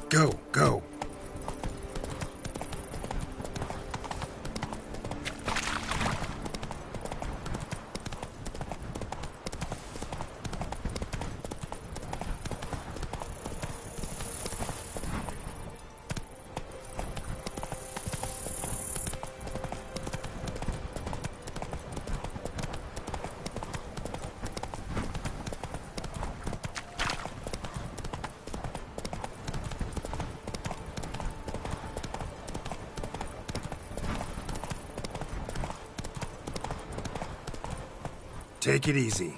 Go, go. Take it easy.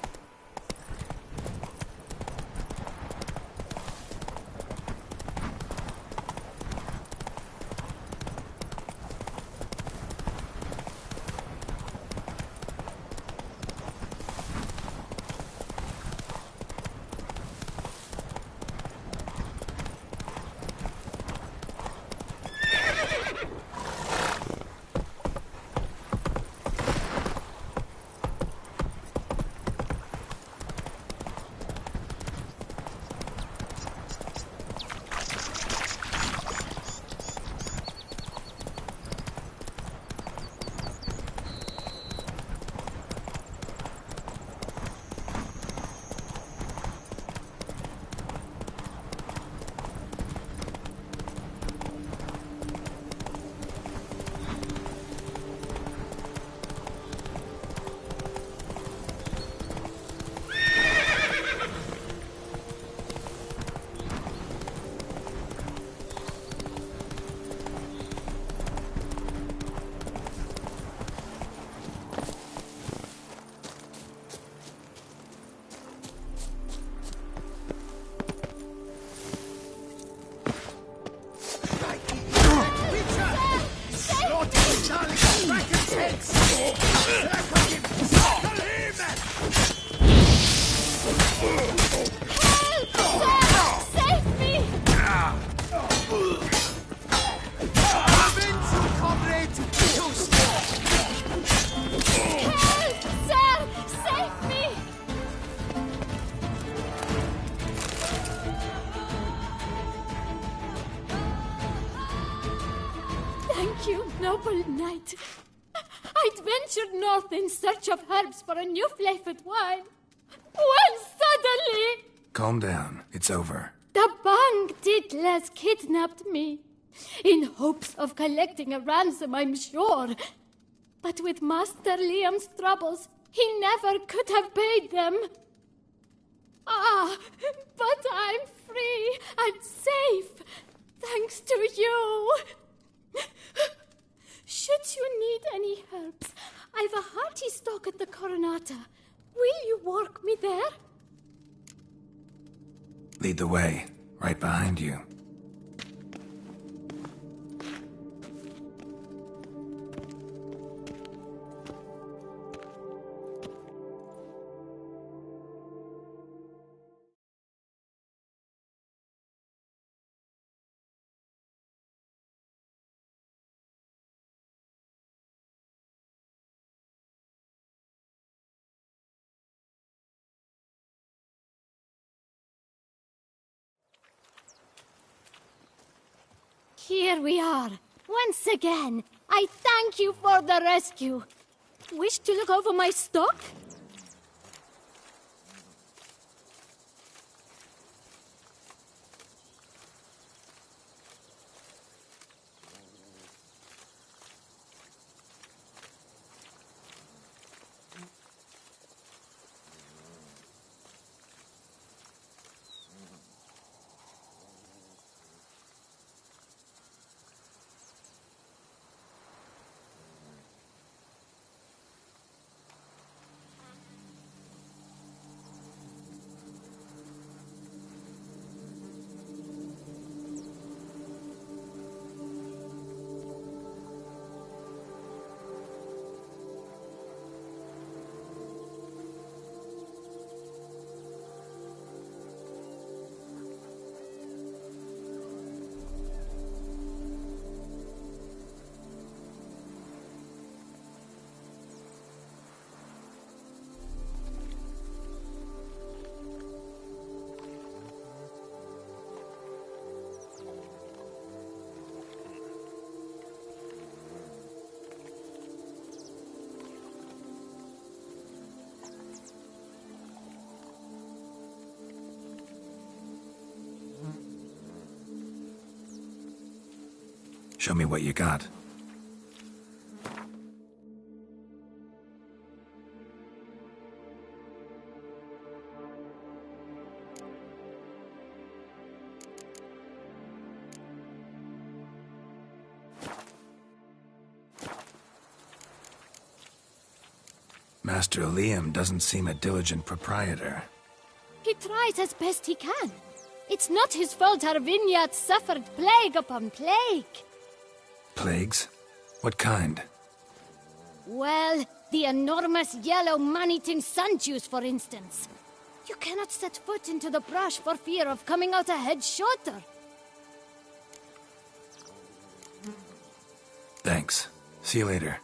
Thank you, noble knight. I'd ventured north in search of herbs for a new flavored wine. When suddenly... Calm down. It's over. The Bang Diddlers kidnapped me. In hopes of collecting a ransom, I'm sure. But with Master Liam's troubles, he never could have paid them. Ah, but I'm free and safe, thanks to you. Should you need any herbs, I've a hearty stock at the Coronata. Will you walk me there? Lead the way. Right behind you. Here we are. Once again, I thank you for the rescue. Wish to look over my stock? Show me what you got. Master Liam doesn't seem a diligent proprietor. He tries as best he can. It's not his fault our vineyard suffered plague upon plague. Plagues? What kind? Well, the enormous yellow man-eating sundews, for instance. You cannot set foot into the brush for fear of coming out a head shorter. Thanks. See you later.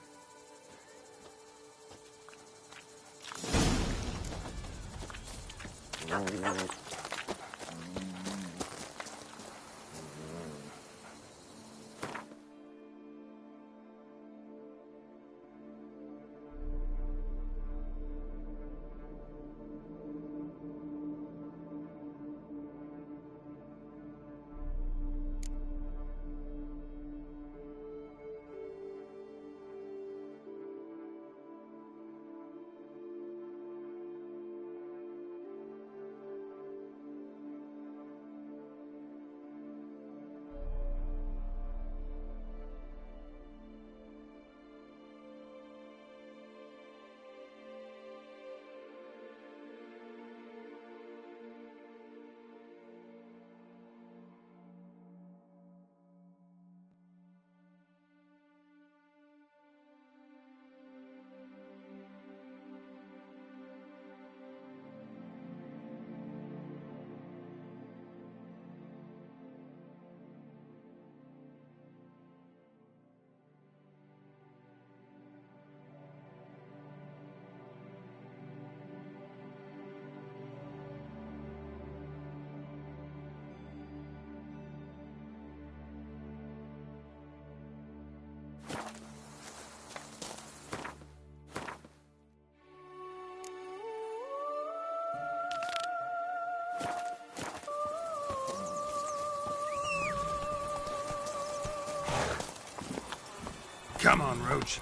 Come on, Roach.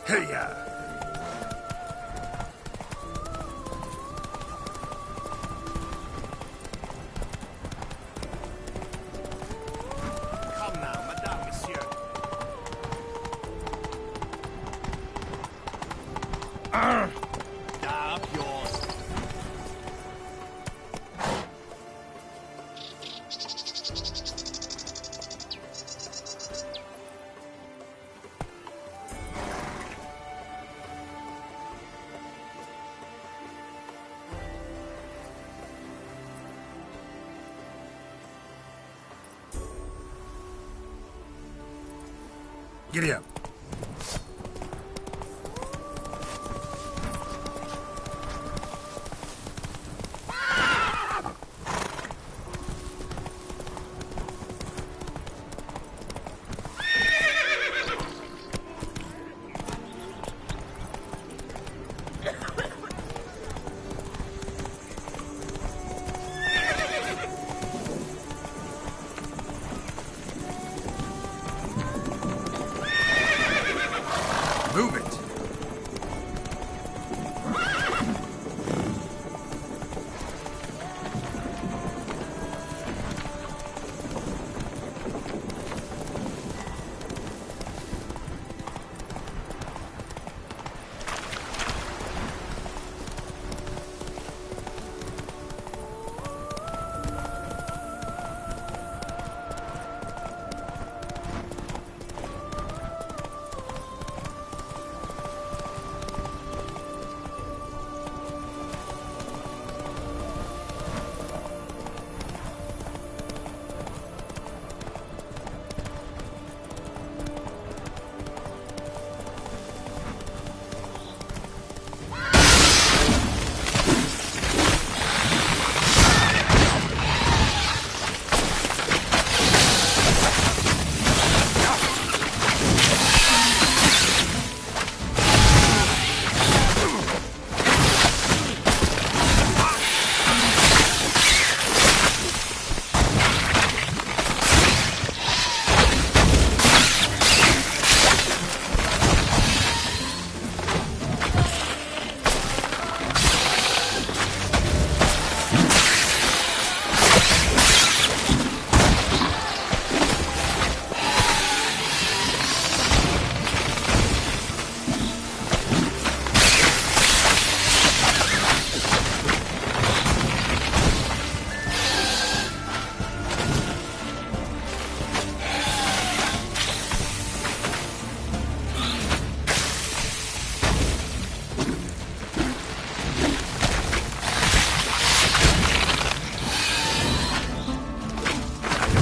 Hey-ya! Giddy up. Move it!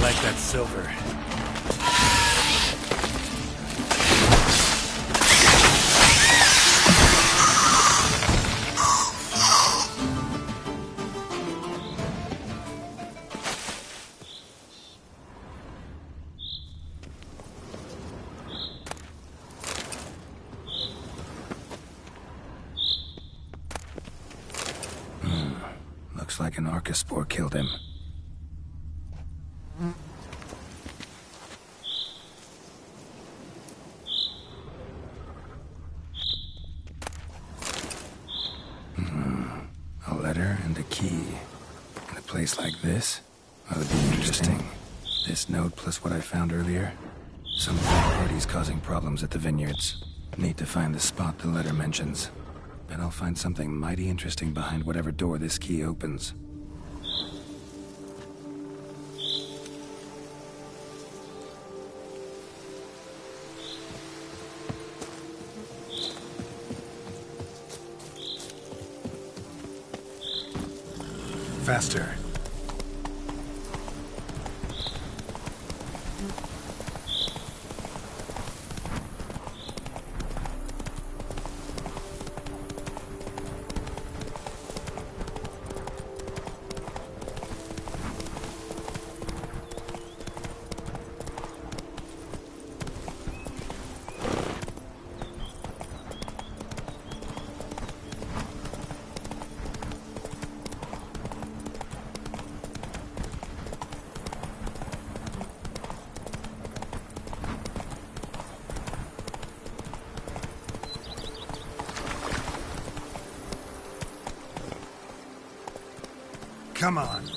Like that silver. Looks like an Archospore killed him. A letter and a key. In a place like this? That would be interesting. This note plus what I found earlier. Some third party's causing problems at the vineyards. Need to find the spot the letter mentions. Bet I'll find something mighty interesting behind whatever door this key opens. Faster. Come on.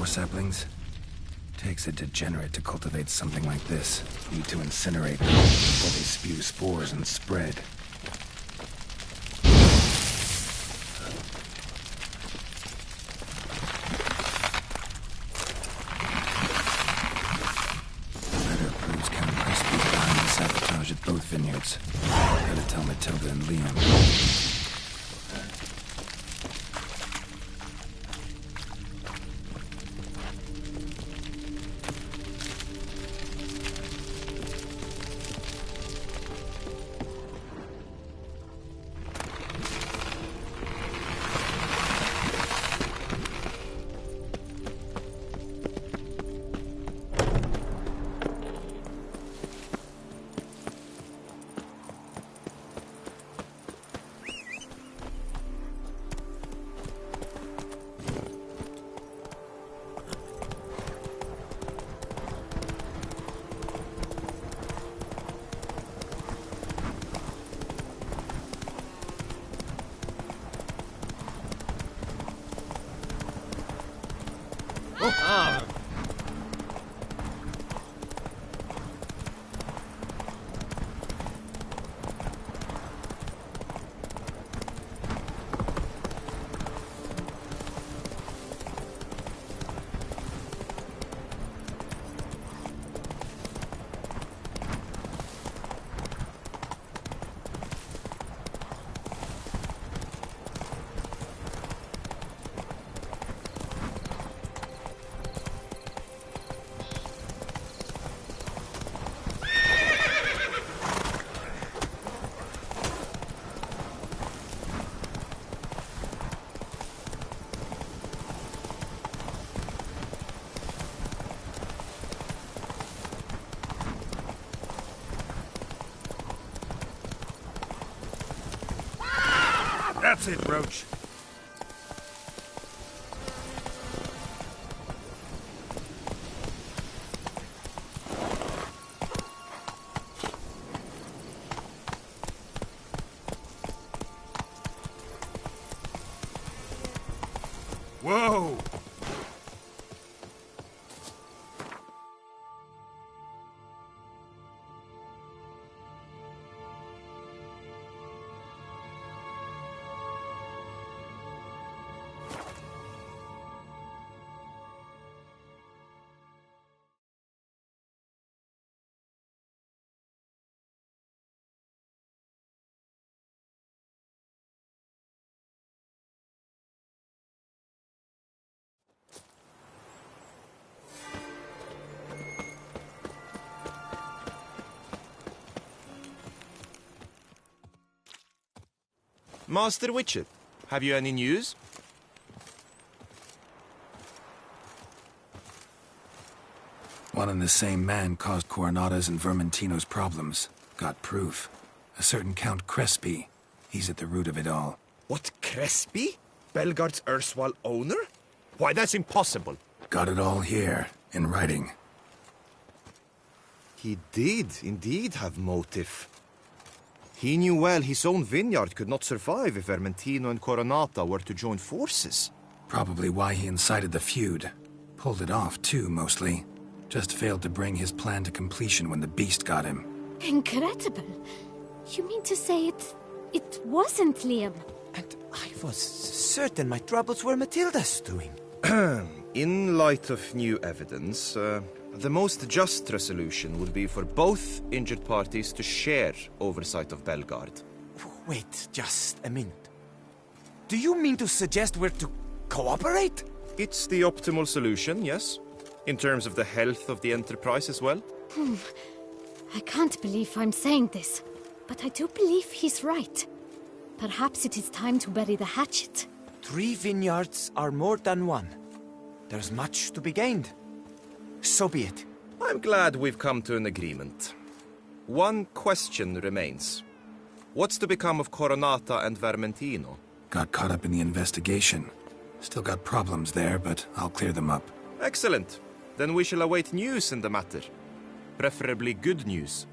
saplings? Takes a degenerate to cultivate something like this. Need to incinerate them before they spew spores and spread. Letter proves Count Crispy's behind the sabotage at both vineyards. Gotta tell Matilda and Liam. That's it, Roach. Whoa! Master Witcher, have you any news? One and the same man caused Coronata's and Vermentino's problems. Got proof. A certain Count Crespi. He's at the root of it all. What, Crespi? Belgard's erstwhile owner? Why, that's impossible. Got it all here, in writing. He did indeed have motive. He knew well his own vineyard could not survive if Vermentino and Coronata were to join forces. Probably why he incited the feud. Pulled it off, too, mostly. Just failed to bring his plan to completion when the beast got him. Incredible. You mean to say it wasn't Liam? And I was certain my troubles were Matilda's doing. In light of new evidence, the most just resolution would be for both injured parties to share oversight of Belgard. Wait just a minute. Do you mean to suggest we're to cooperate? It's the optimal solution, yes. In terms of the health of the enterprise as well. I can't believe I'm saying this, but I do believe he's right. Perhaps it is time to bury the hatchet. 3 vineyards are more than one. There's much to be gained. So be it. I'm glad we've come to an agreement. One question remains. What's to become of Coronata and Vermentino? Got caught up in the investigation. Still got problems there, but I'll clear them up. Excellent. Then we shall await news in the matter. Preferably good news.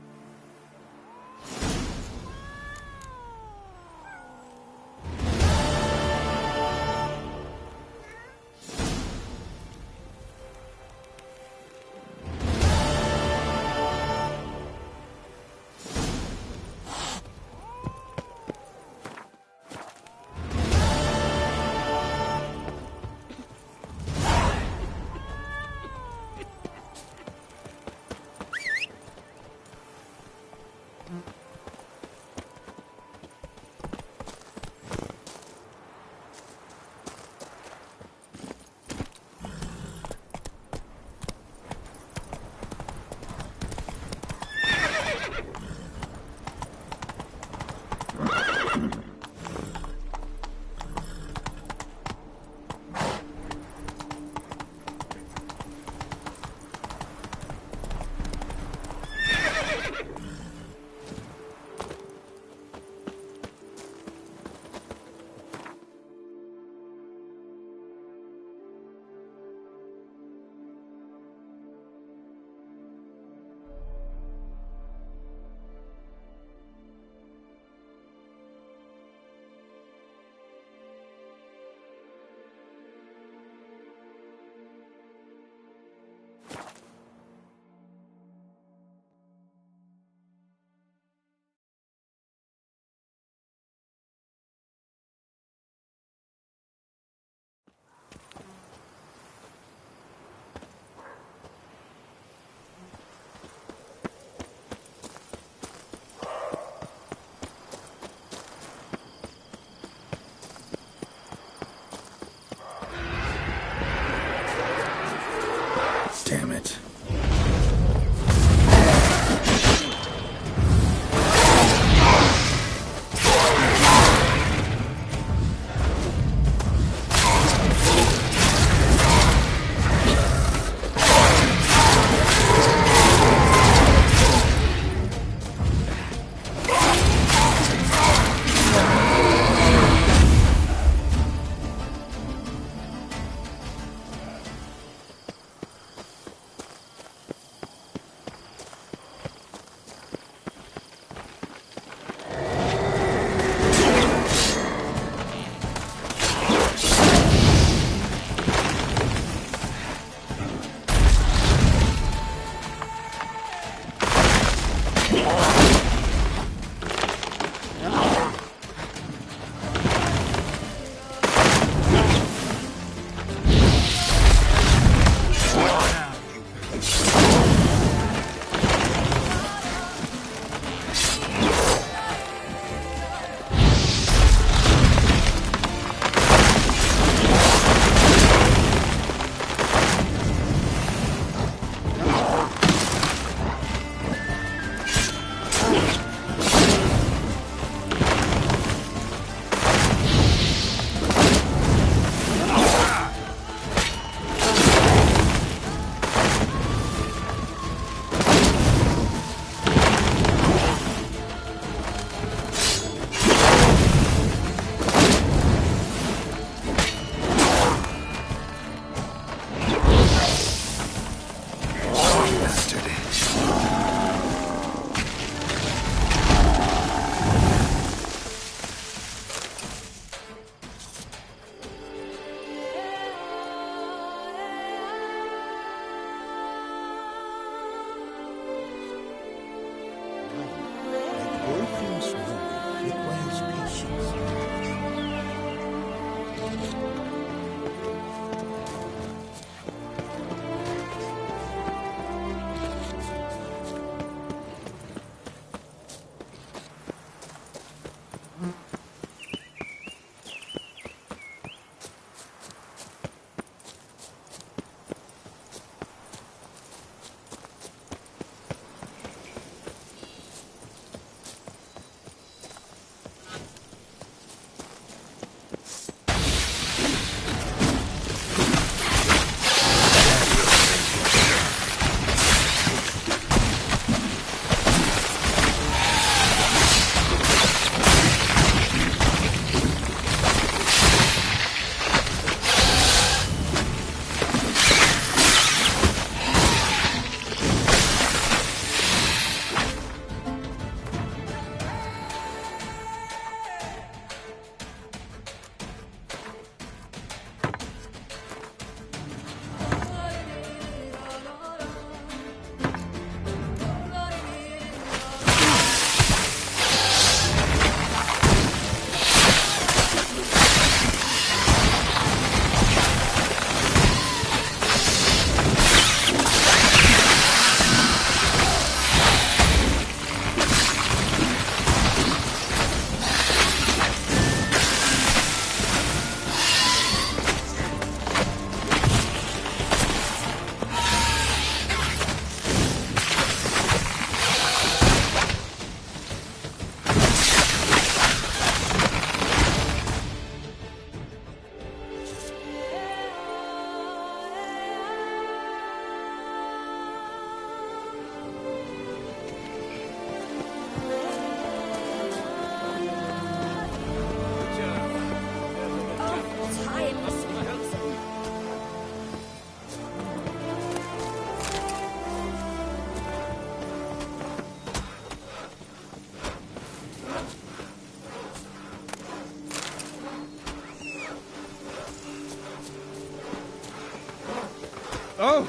Oh!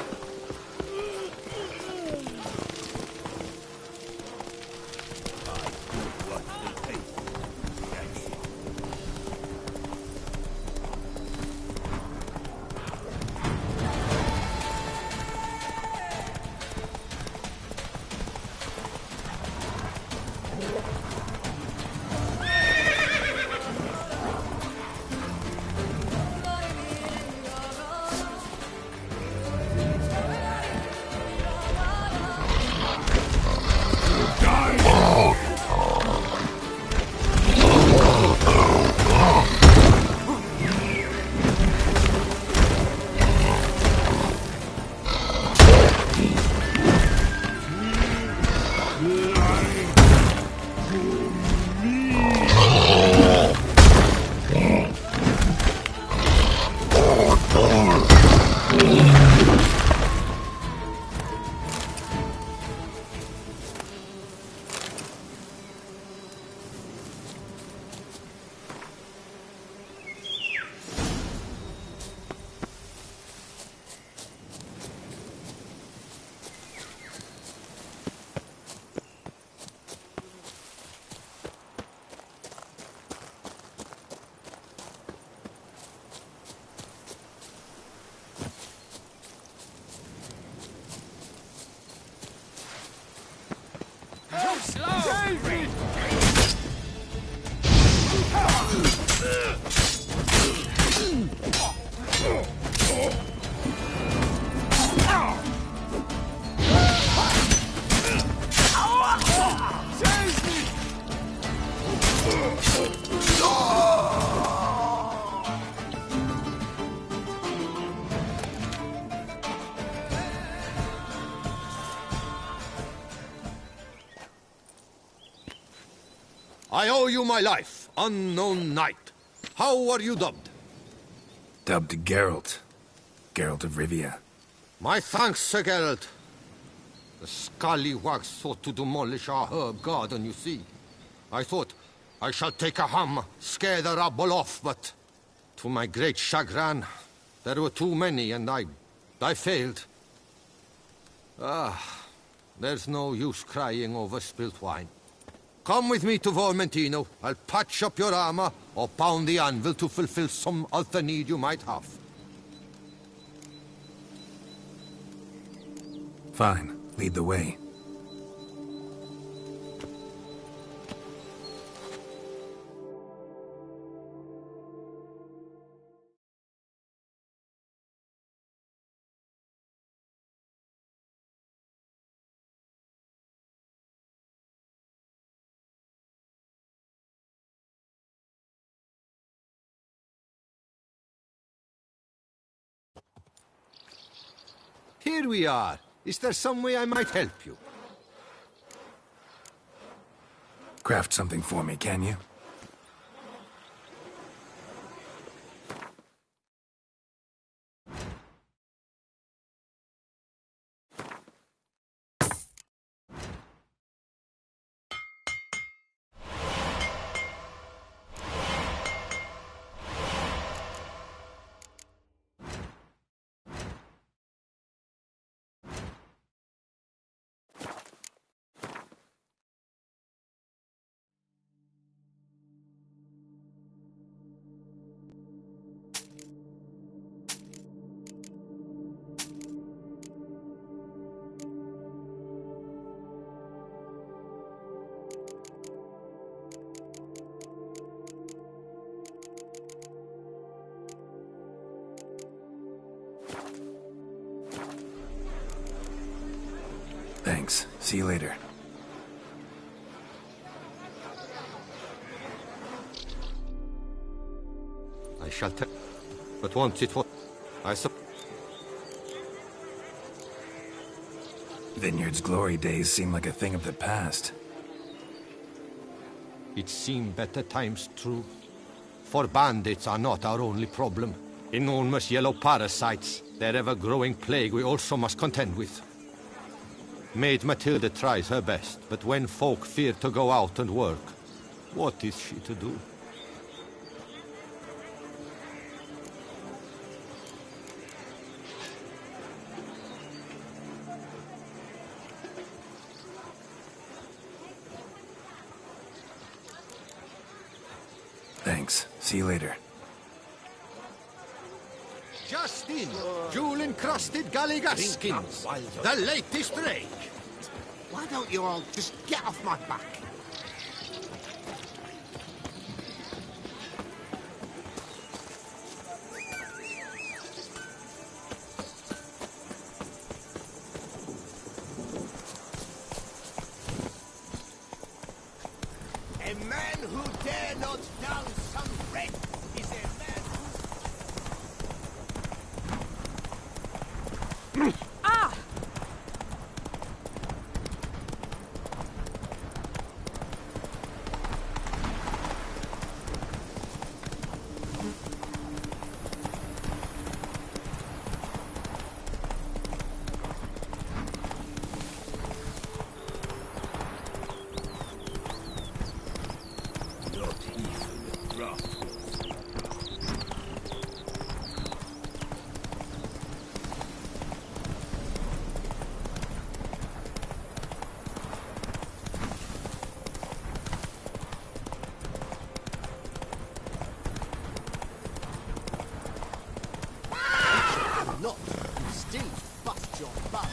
I owe you my life, unknown knight. How are you dubbed? Dubbed Geralt. Geralt of Rivia. My thanks, Sir Geralt. The scallywags sought to demolish our herb garden, you see. I thought, I shall take a hammer, scare the rabble off, but to my great chagrin, there were too many and I failed. There's no use crying over spilt wine. Come with me to Vermentino. I'll patch up your armor or pound the anvil to fulfill some other need you might have. Fine. Lead the way. Here we are. Is there some way I might help you? Craft something for me, can you? Thanks. See you later. I shall tell. But once it was... Vineyard's glory days seem like a thing of the past. It seemed better times, true. For bandits are not our only problem. Enormous yellow parasites, their ever-growing plague we also must contend with. Maid Matilda tries her best, but when folk fear to go out and work, what is she to do? Thanks. See you later. Just in, jewel-encrusted galligaskins. The latest rage. Why don't you all just get off my back? A man who dare not down some red is a man who... not. You still bust your bum.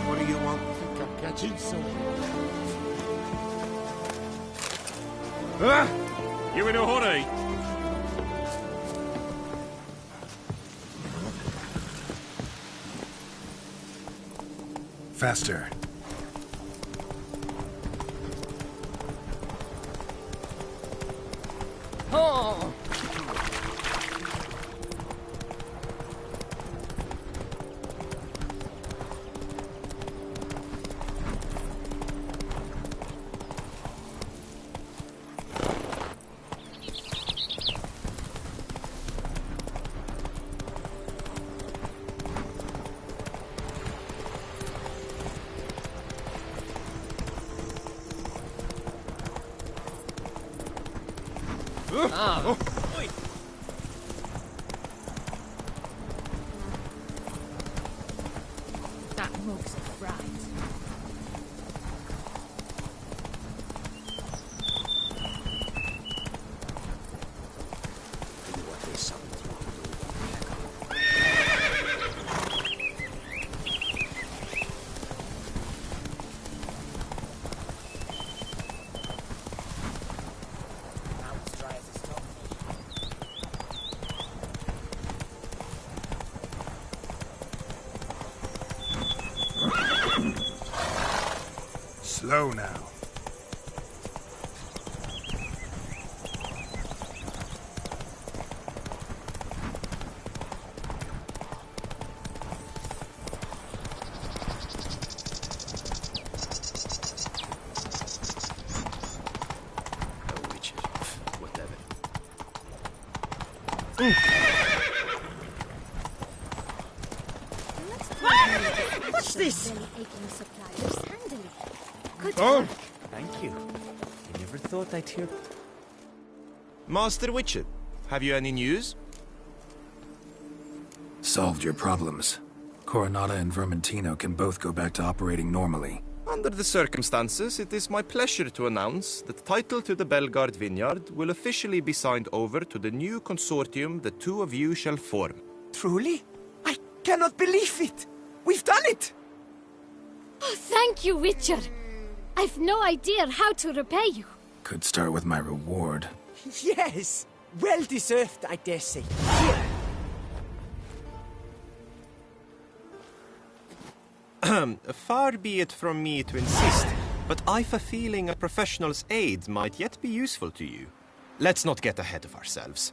What do you want? I think I'm catching something. You in a hurry? Faster. Oh! That mug's right. Slow now. What's this? Aching suppliers handily. Good Oh. work. Thank you. I never thought I'd hear... Master Witcher, have you any news? Solved your problems. Coronata and Vermentino can both go back to operating normally. Under the circumstances, it is my pleasure to announce that title to the Belgard Vineyard will officially be signed over to the new consortium the two of you shall form. Truly? I cannot believe it! We've done it! Oh, thank you, Witcher. I've no idea how to repay you. Could start with my reward. Yes! Well deserved, I dare say. Here. Far be it from me to insist, but I've a feeling a professional's aid might yet be useful to you. Let's not get ahead of ourselves.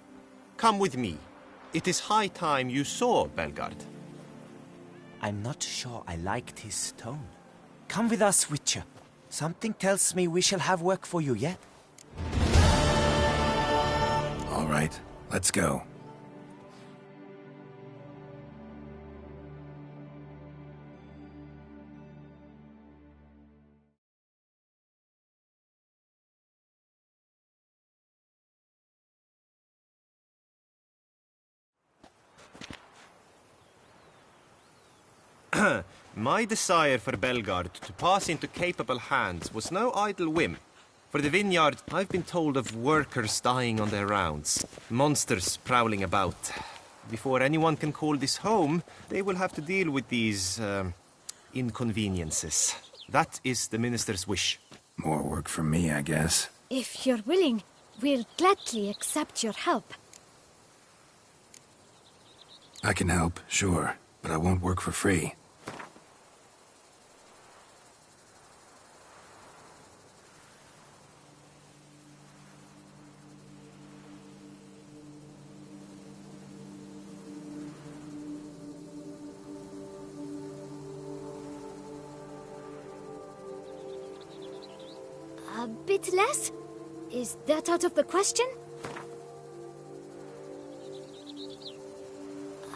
Come with me. It is high time you saw Belgard. I'm not sure I liked his tone. Come with us, Witcher. Something tells me we shall have work for you yet. All right, let's go. My desire for Belgard to pass into capable hands was no idle whim. For the vineyard, I've been told of workers dying on their rounds, monsters prowling about. Before anyone can call this home, they will have to deal with these, inconveniences. That is the minister's wish. More work for me, I guess. If you're willing, we'll gladly accept your help. I can help, sure, but I won't work for free. A bit less? Is that out of the question?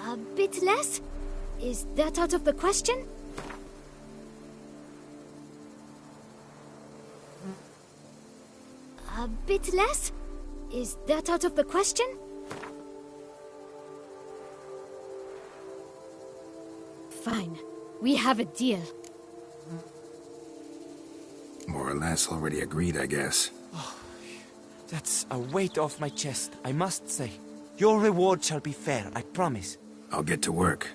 A bit less? Is that out of the question? A bit less? Is that out of the question? Fine. We have a deal. More or less already agreed, I guess. That's a weight off my chest, I must say. Your reward shall be fair, I promise. I'll get to work.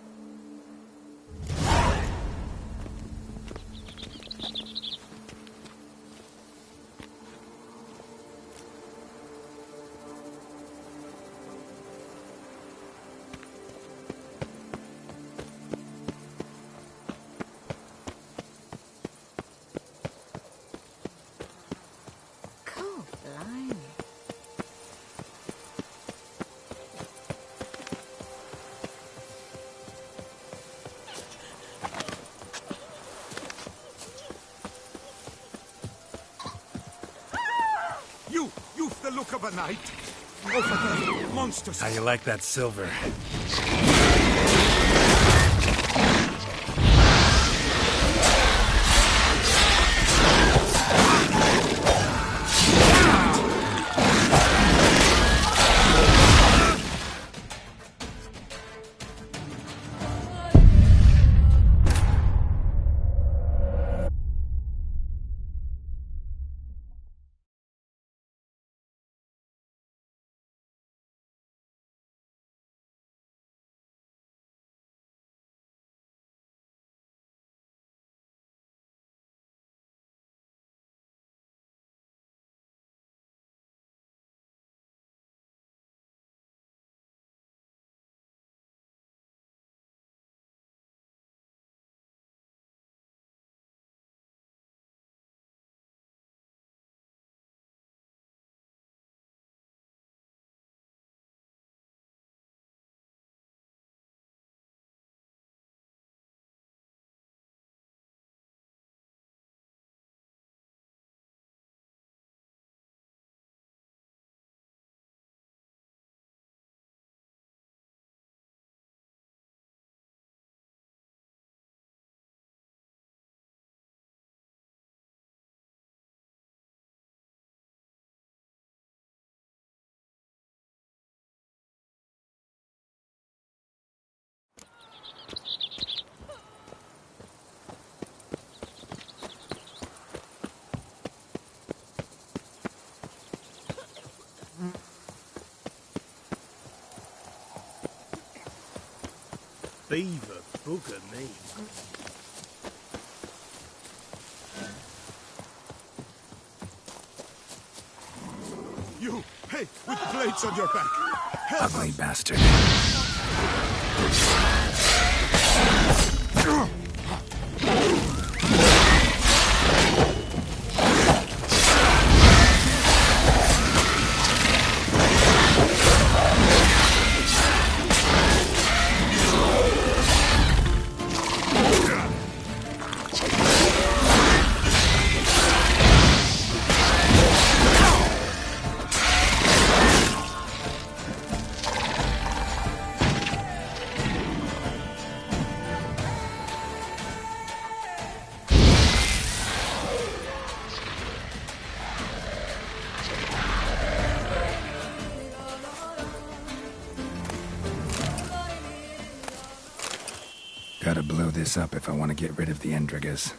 Cool, blimey. You've the look of a knight. Oh, for the monsters. How you like that silver? beaver bugger me. You, hey, with blades on your back. Help! Ugly bastard. Gotta blow this up if I want to get rid of the Endrigas.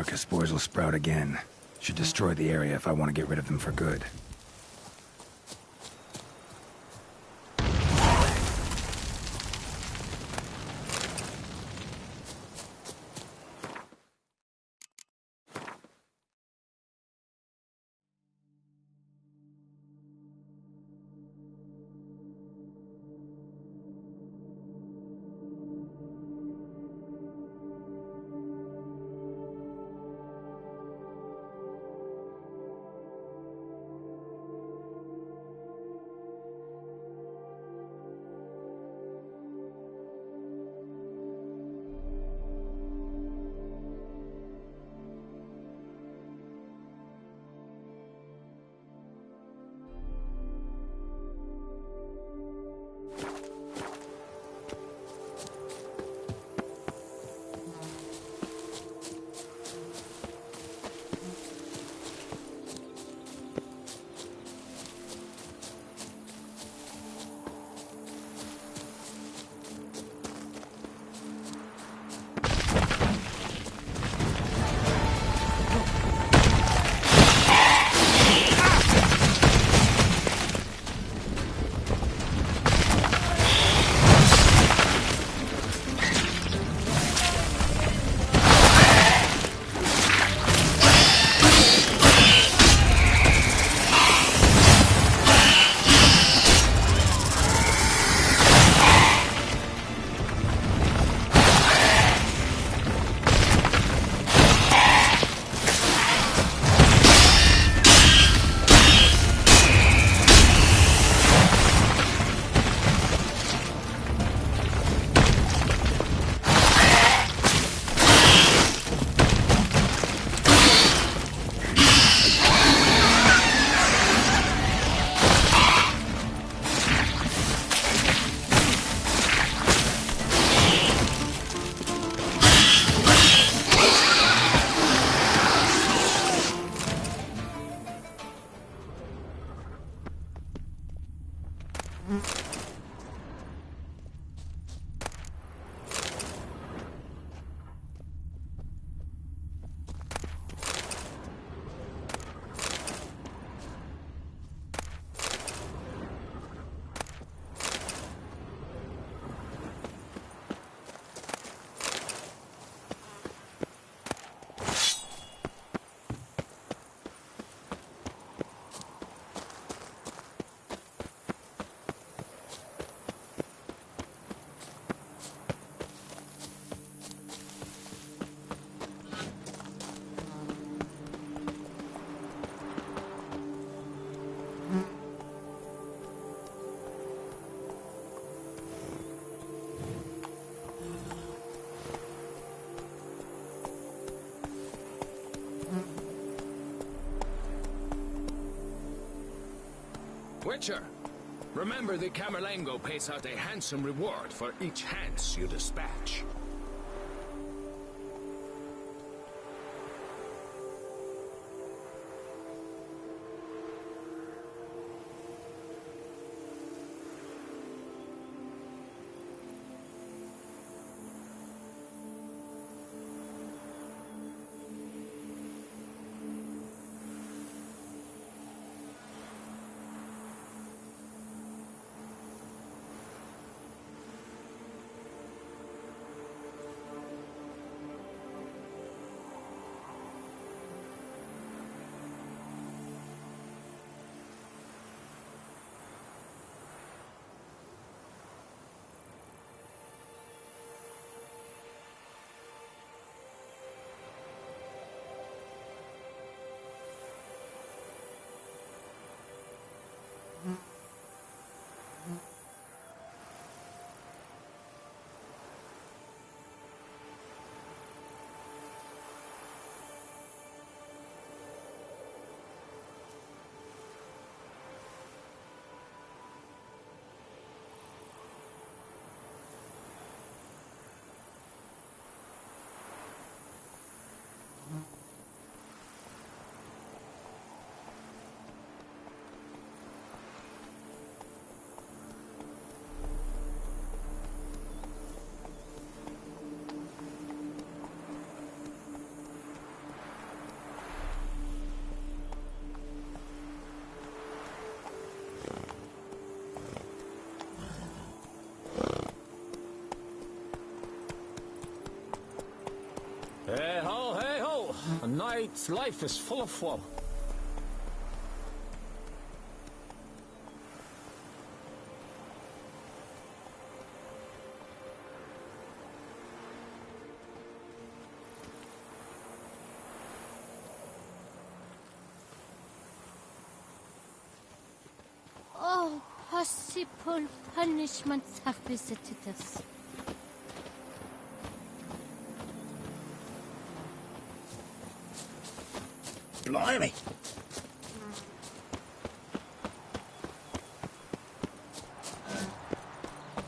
Marcus spores will sprout again. Should destroy the area if I want to get rid of them for good. Witcher, remember the Camerlengo pays out a handsome reward for each Hans you dispatch. knight's life is full of woe. Oh, possible punishments have visited us. Blimey!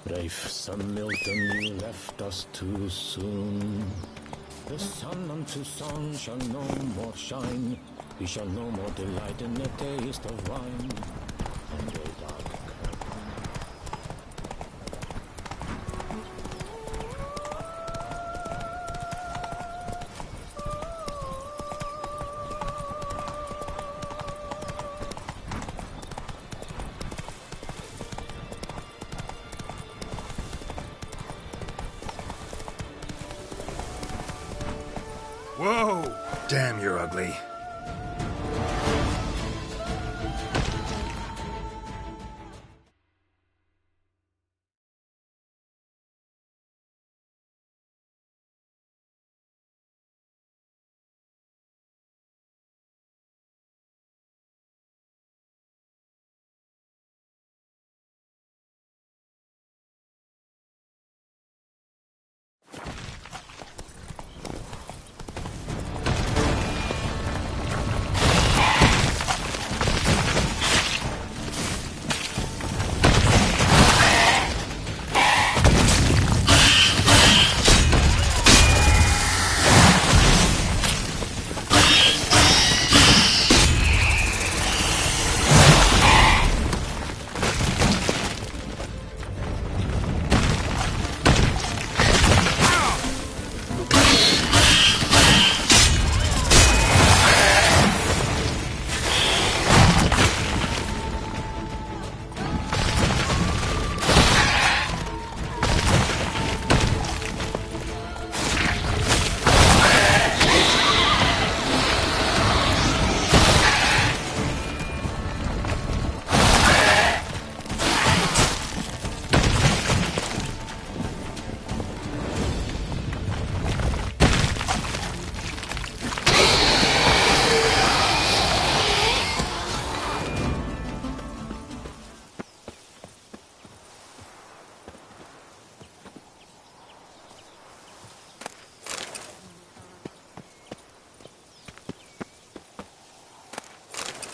Brave son Milton, you left us too soon. The sun unto song shall no more shine. We shall no more delight in the taste of wine. And a dark curtain. Whoa! Damn, you're ugly.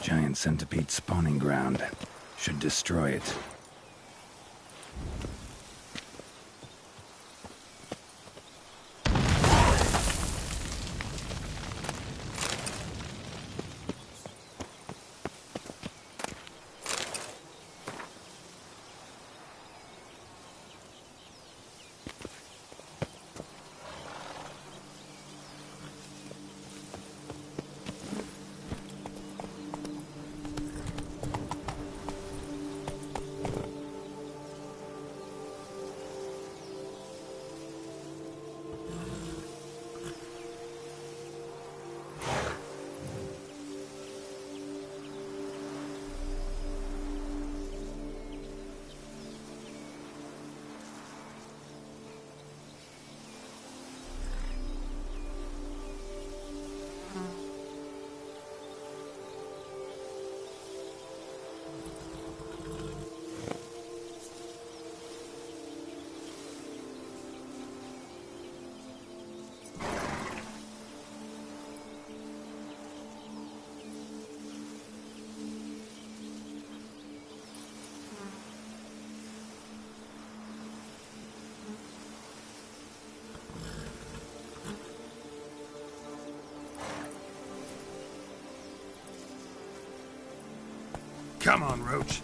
Giant centipede spawning ground. Should destroy it. Come on, Roach.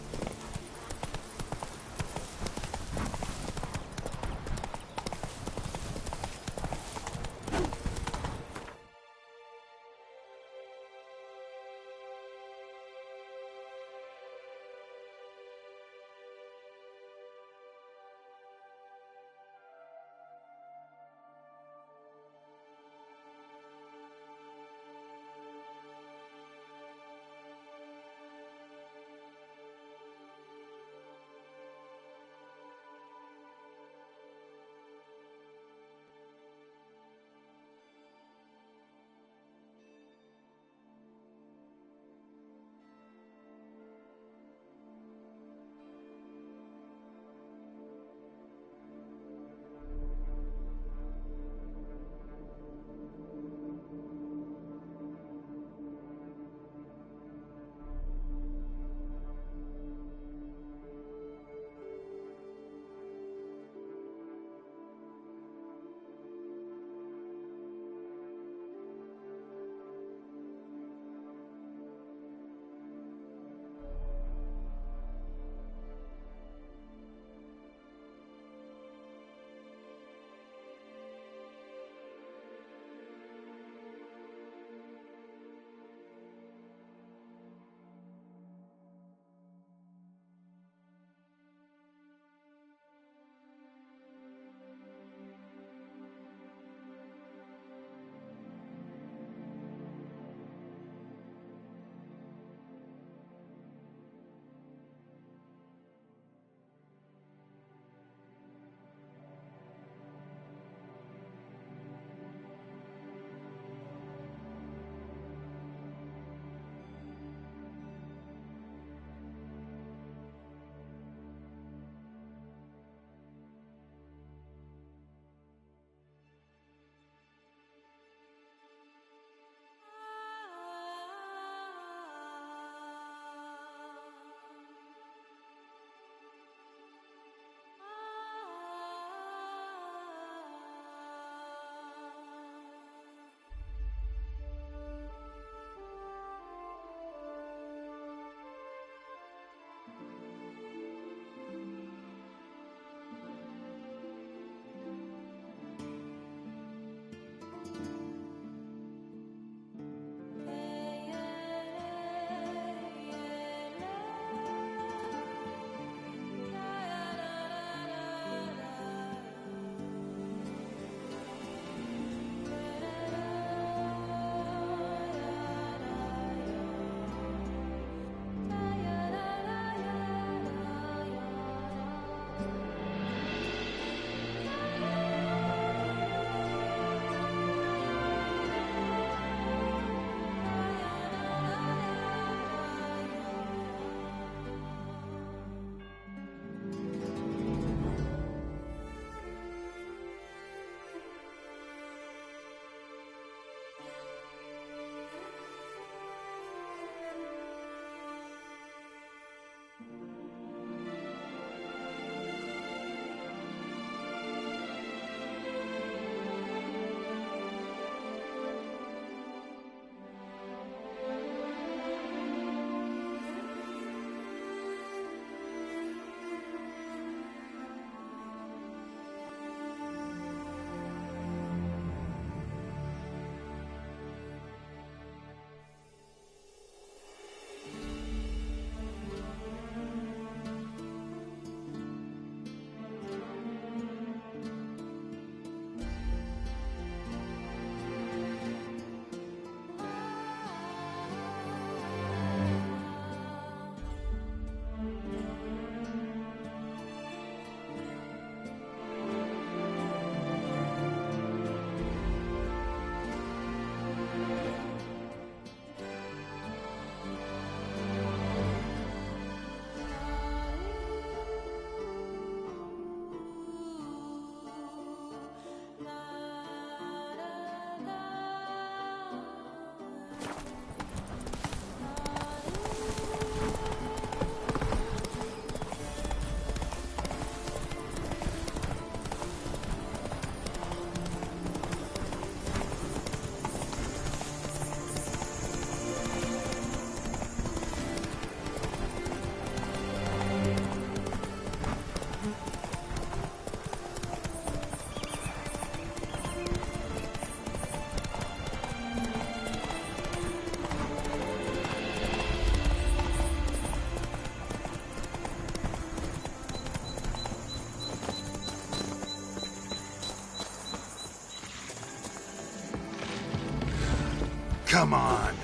Come on.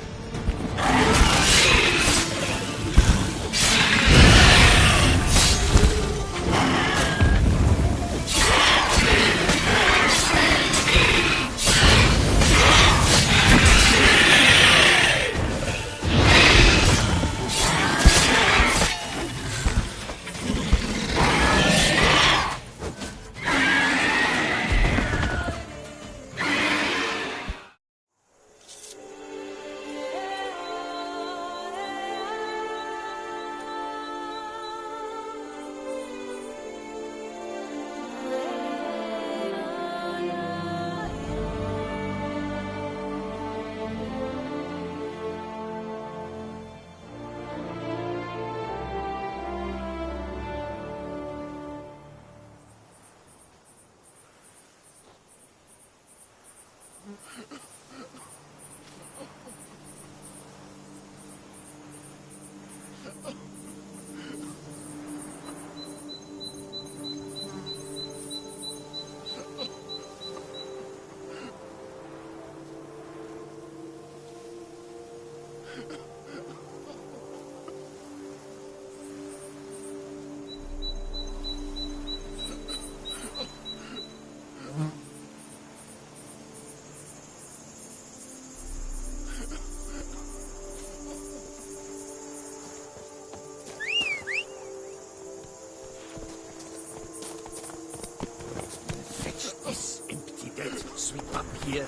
Sweep up here.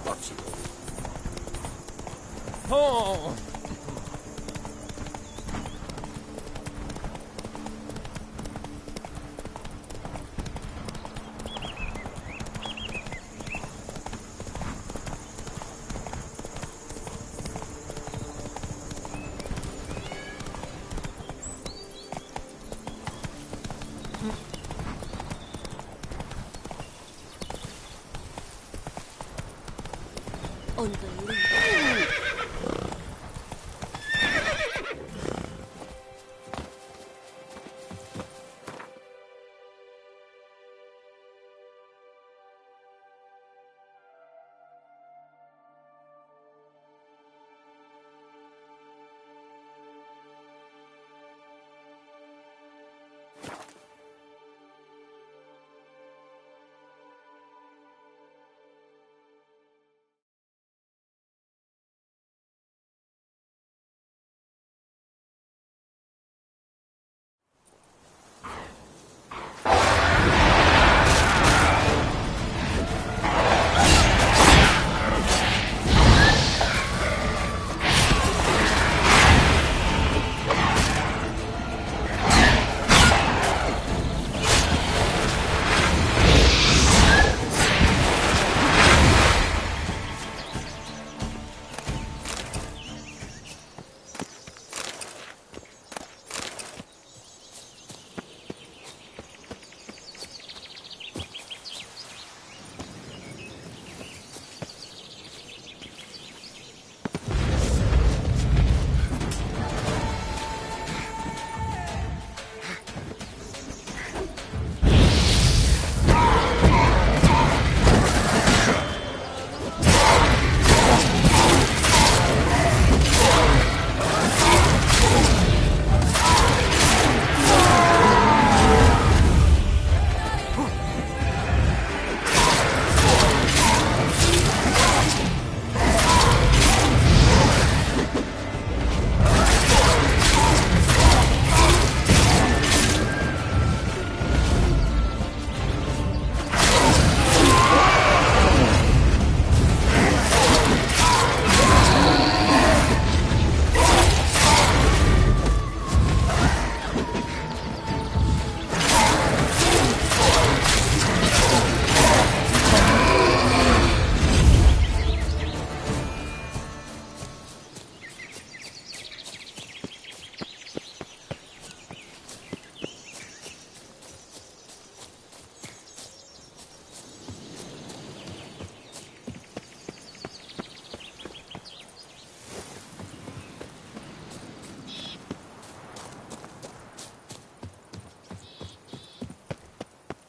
Watch it. Oh! Unbelievable.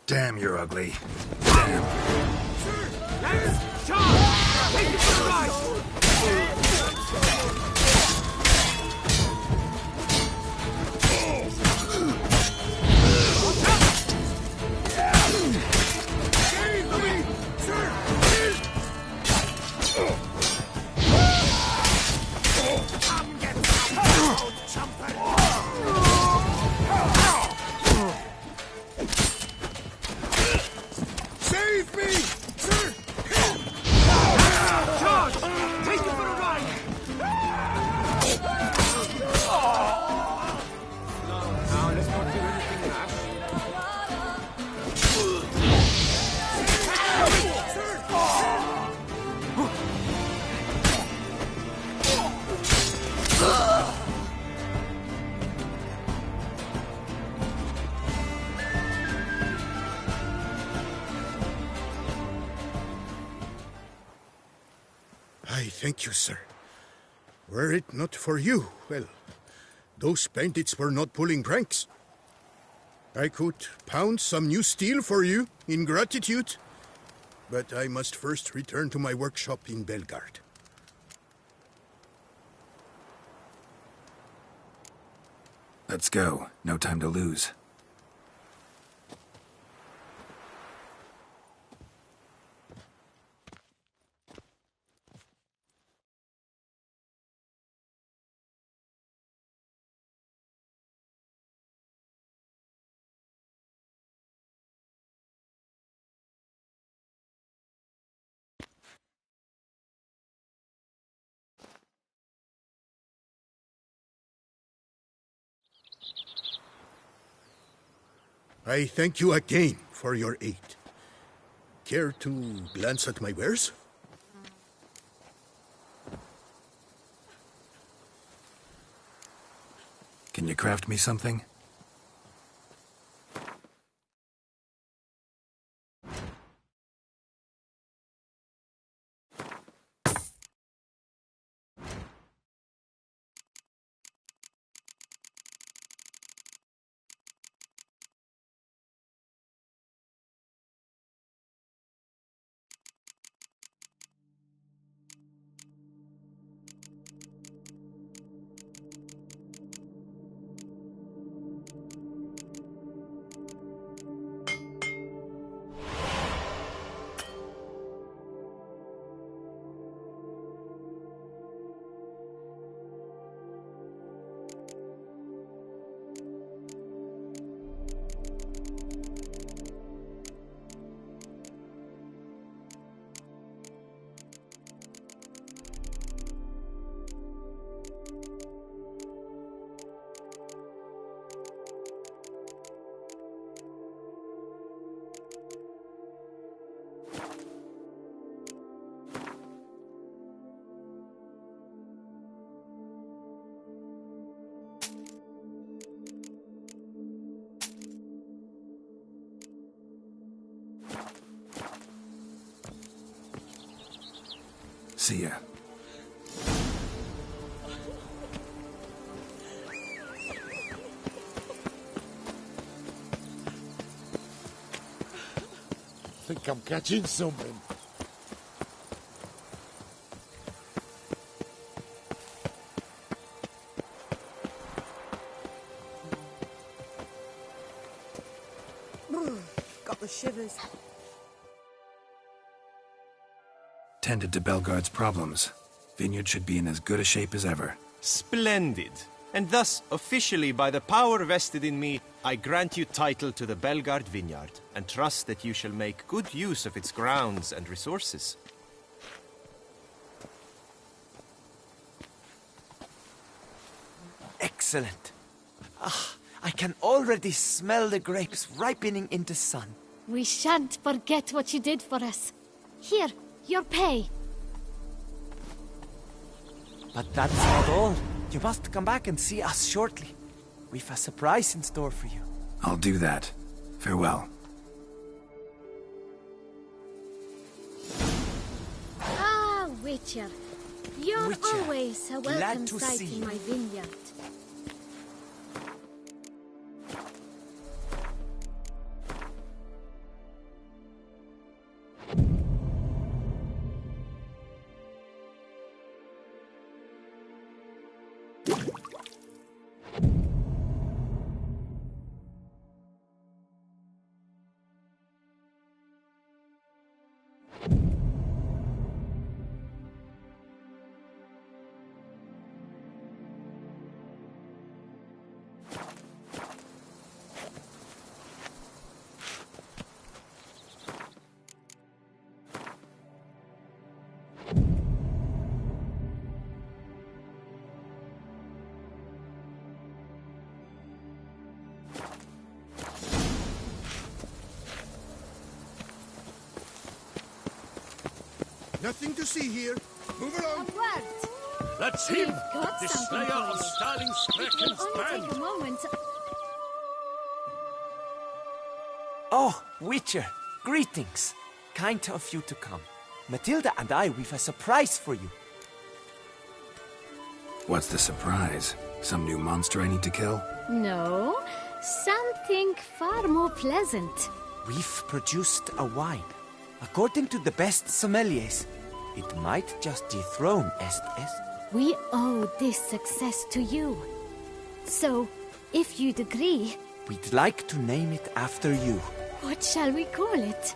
Damn, you're ugly. Damn. Let's charge! Save me! Sir! Josh! Take it for a ride! Now, let's not do anything rash. I thank you, sir. Were it not for you, well, those bandits were not pulling pranks. I could pound some new steel for you in gratitude, but I must first return to my workshop in Belgard. Let's go. No time to lose. I thank you again for your aid. Care to glance at my wares? Can you craft me something? See ya. Think I'm catching something. Got the shivers. Tended to Belgard's problems. Vineyard should be in as good a shape as ever. Splendid. And thus, officially by the power vested in me, I grant you title to the Belgard Vineyard, and trust that you shall make good use of its grounds and resources. Excellent. Ah, I can already smell the grapes ripening in the sun. We shan't forget what you did for us. Here, your pay. But that's not all. You must come back and see us shortly. We've a surprise in store for you. I'll do that. Farewell. Ah, Witcher. You're Witcher, always a glad welcome to sight see in you. my vineyard. Nothing to see here. Move along. Onward! That's We've him! got The something slayer for of you. Stalin It will Strecken's only band! take a moment. Oh, Witcher, greetings. Kind of you to come. Matilda and we've a surprise for you. What's the surprise? Some new monster I need to kill? No, something far more pleasant. We've produced a wine. According to the best sommeliers, it might just dethrone Est. We owe this success to you. So, if you'd agree, We'd like to name it after you. what shall we call it?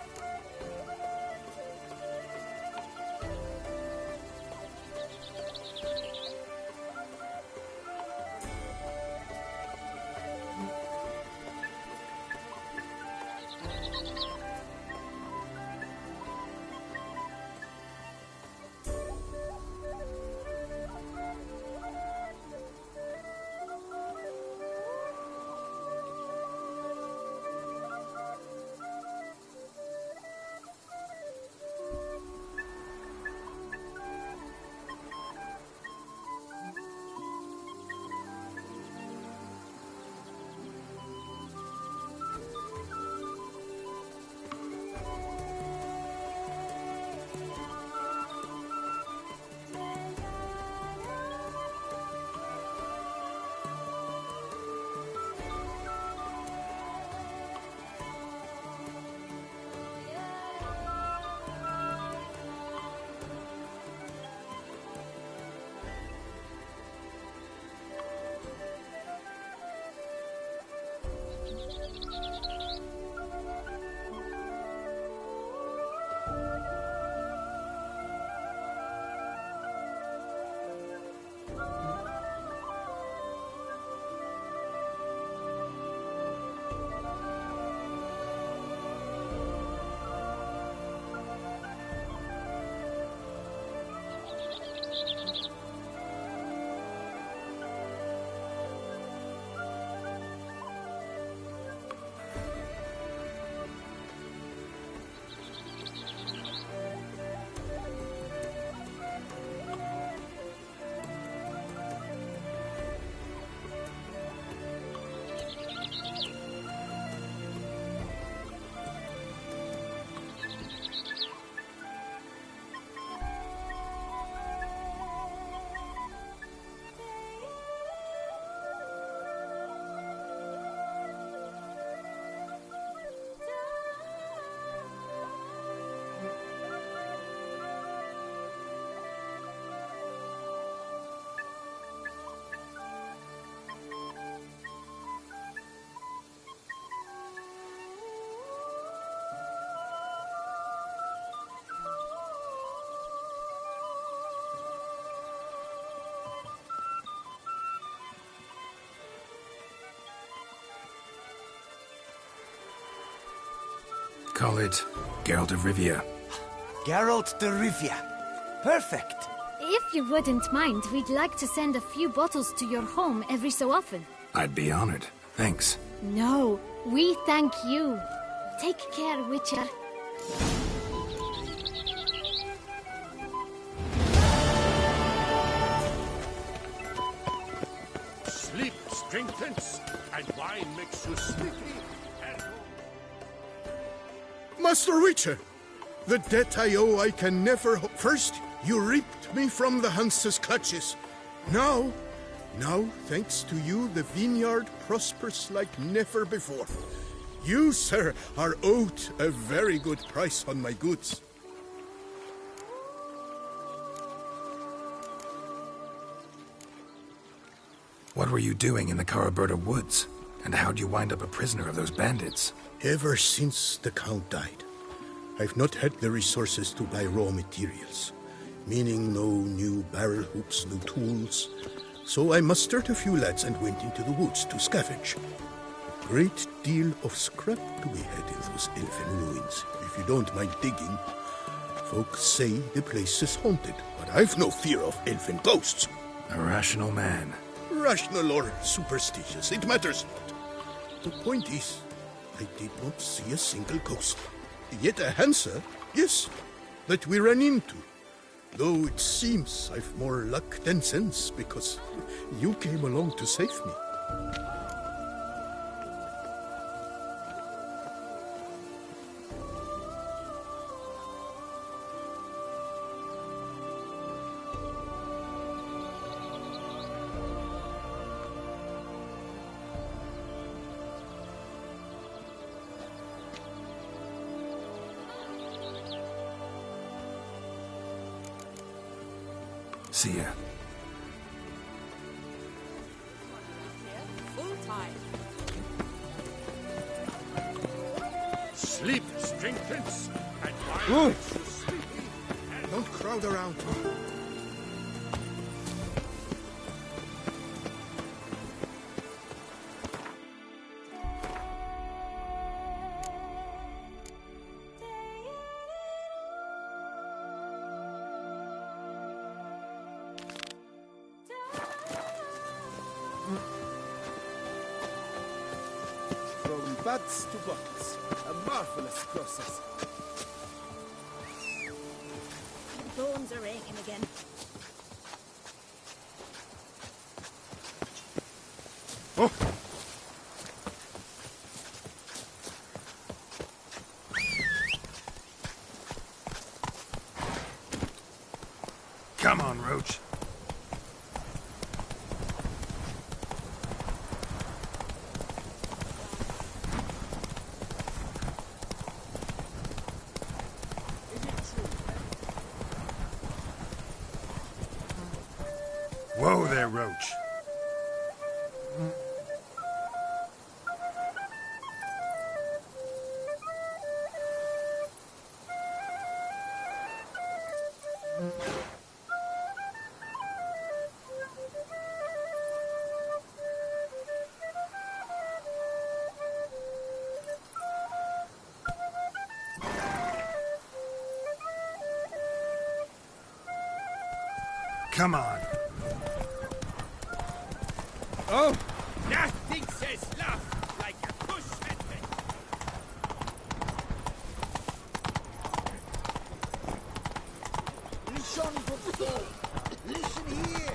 Call it Geralt of Rivia. Geralt de Rivia. Perfect. If you wouldn't mind, we'd like to send a few bottles to your home every so often. I'd be honored. Thanks. No, we thank you. Take care, Witcher. Sleep strengthens, and wine makes you sleepy. And Master Witcher, the debt I owe I can never... First, you ripped me from the Hanse's clutches. Now, thanks to you, the vineyard prospers like never before. You, sir, are owed a very good price on my goods. What were you doing in the Caraberta woods? And how'd you wind up a prisoner of those bandits? Ever since the Count died, I've not had the resources to buy raw materials. Meaning no new barrel hoops, no tools. So I mustered a few lads and went into the woods to scavenge. A great deal of scrap to be had in those elfin ruins, if you don't mind digging. Folks say the place is haunted, but I've no fear of elfin ghosts. A rational man. Rational or superstitious, it matters not. The point is, I did not see a single ghost. Yet a Hansa, yes, that we ran into. Though it seems I've more luck than sense, because you came along to save me. See ya. Full time. Sleep strengthens, and wine makes you sleepy. Don't crowd around. From buds to buckets, a marvelous process. Bones are aching again. Come on, Roach. Whoa there, Roach. Come on. Oh, nothing says love like a push method. Listen, Buxo. Listen here.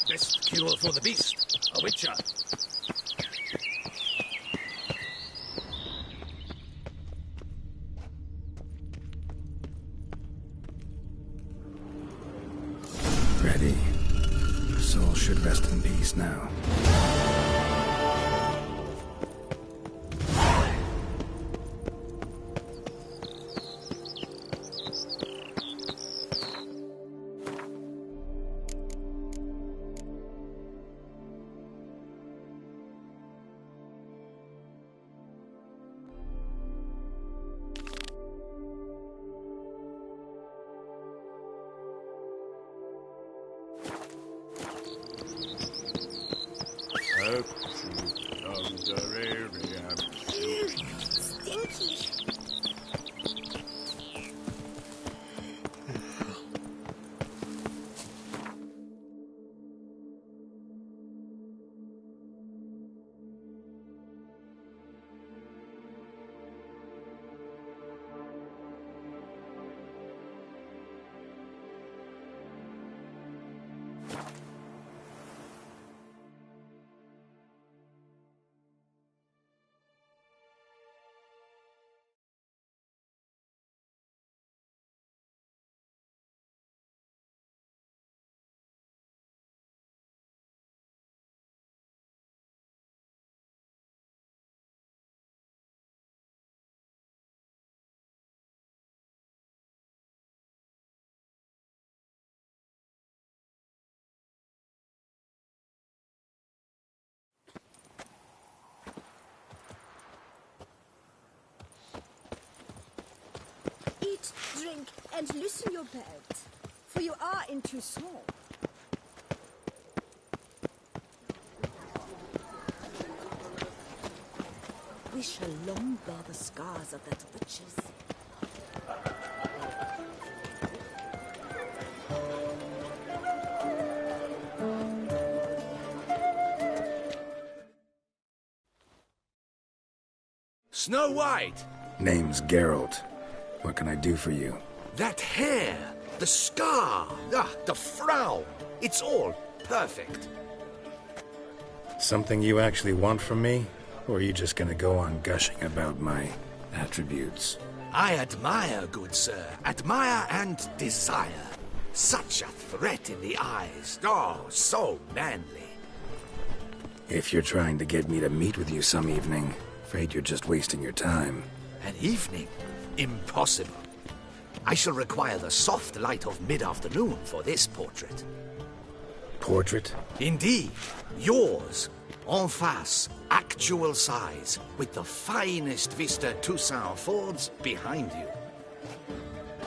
Best cure for the beast, a witcher. Ready. Soul should rest in peace now. Eat, drink, and loosen your belt, for you are in Toussaint. We shall long bear the scars of that witches. Snow White! Name's Geralt. What can I do for you? That hair! The scar! The frown! It's all perfect. Something you actually want from me? Or are you just gonna go on gushing about my attributes? I admire, good sir. Admire and desire. Such a threat in the eyes. Oh, so manly. If you're trying to get me to meet with you some evening, afraid you're just wasting your time. An evening? Impossible. I shall require the soft light of mid-afternoon for this portrait. Portrait? Indeed. Yours. En face. Actual size. With the finest vista Toussaint affords behind you.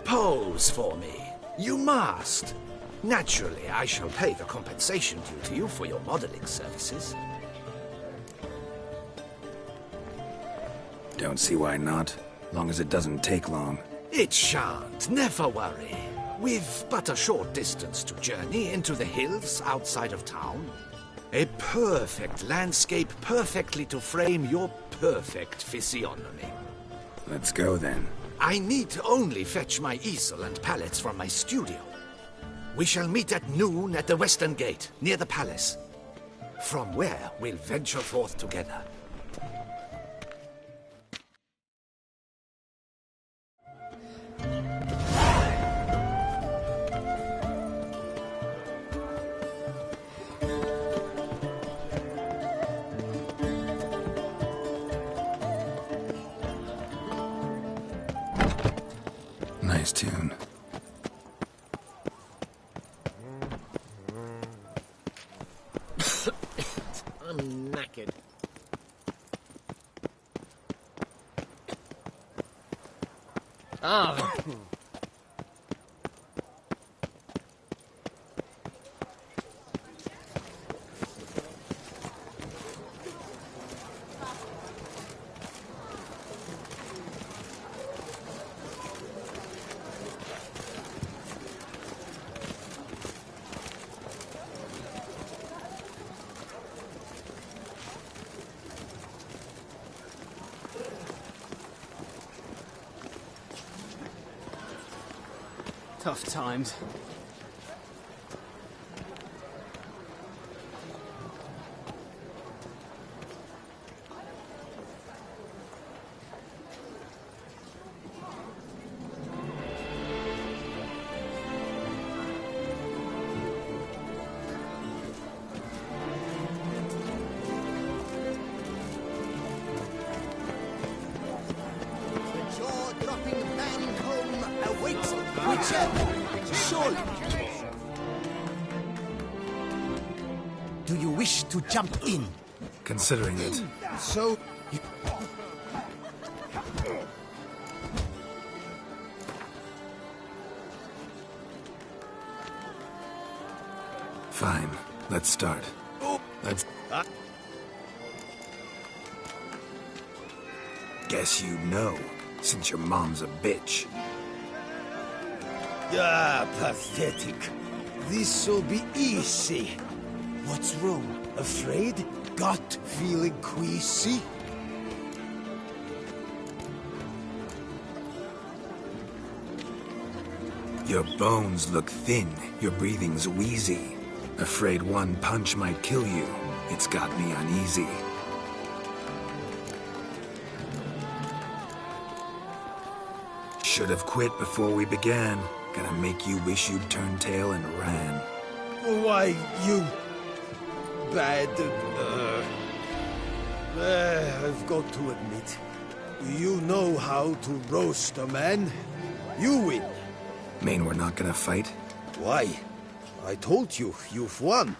Pose for me. You must. Naturally, I shall pay the compensation due to you for your modeling services. Don't see why not. Long as it doesn't take long. It shan't, never worry. We've but a short distance to journey into the hills outside of town. A perfect landscape perfectly to frame your perfect physiognomy. Let's go then. I need to only fetch my easel and palettes from my studio. We shall meet at noon at the western gate, near the palace. From where we'll venture forth together. Nice tune. I'm knackered. Ah. Tough times. Surely. Do you wish to jump in? Considering it. So... Fine. Let's start. Let's... Guess you know, since your mom's a bitch. Ah, pathetic. This'll be easy. What's wrong? Afraid? Gut feeling queasy? Your bones look thin, your breathing's wheezy. Afraid one punch might kill you. It's got me uneasy. Should have quit before we began. Gonna make you wish you'd turned tail and ran. Why, you... bad... I've got to admit, you know how to roast a man. You win. Mean we're not gonna fight? Why? I told you, you've won.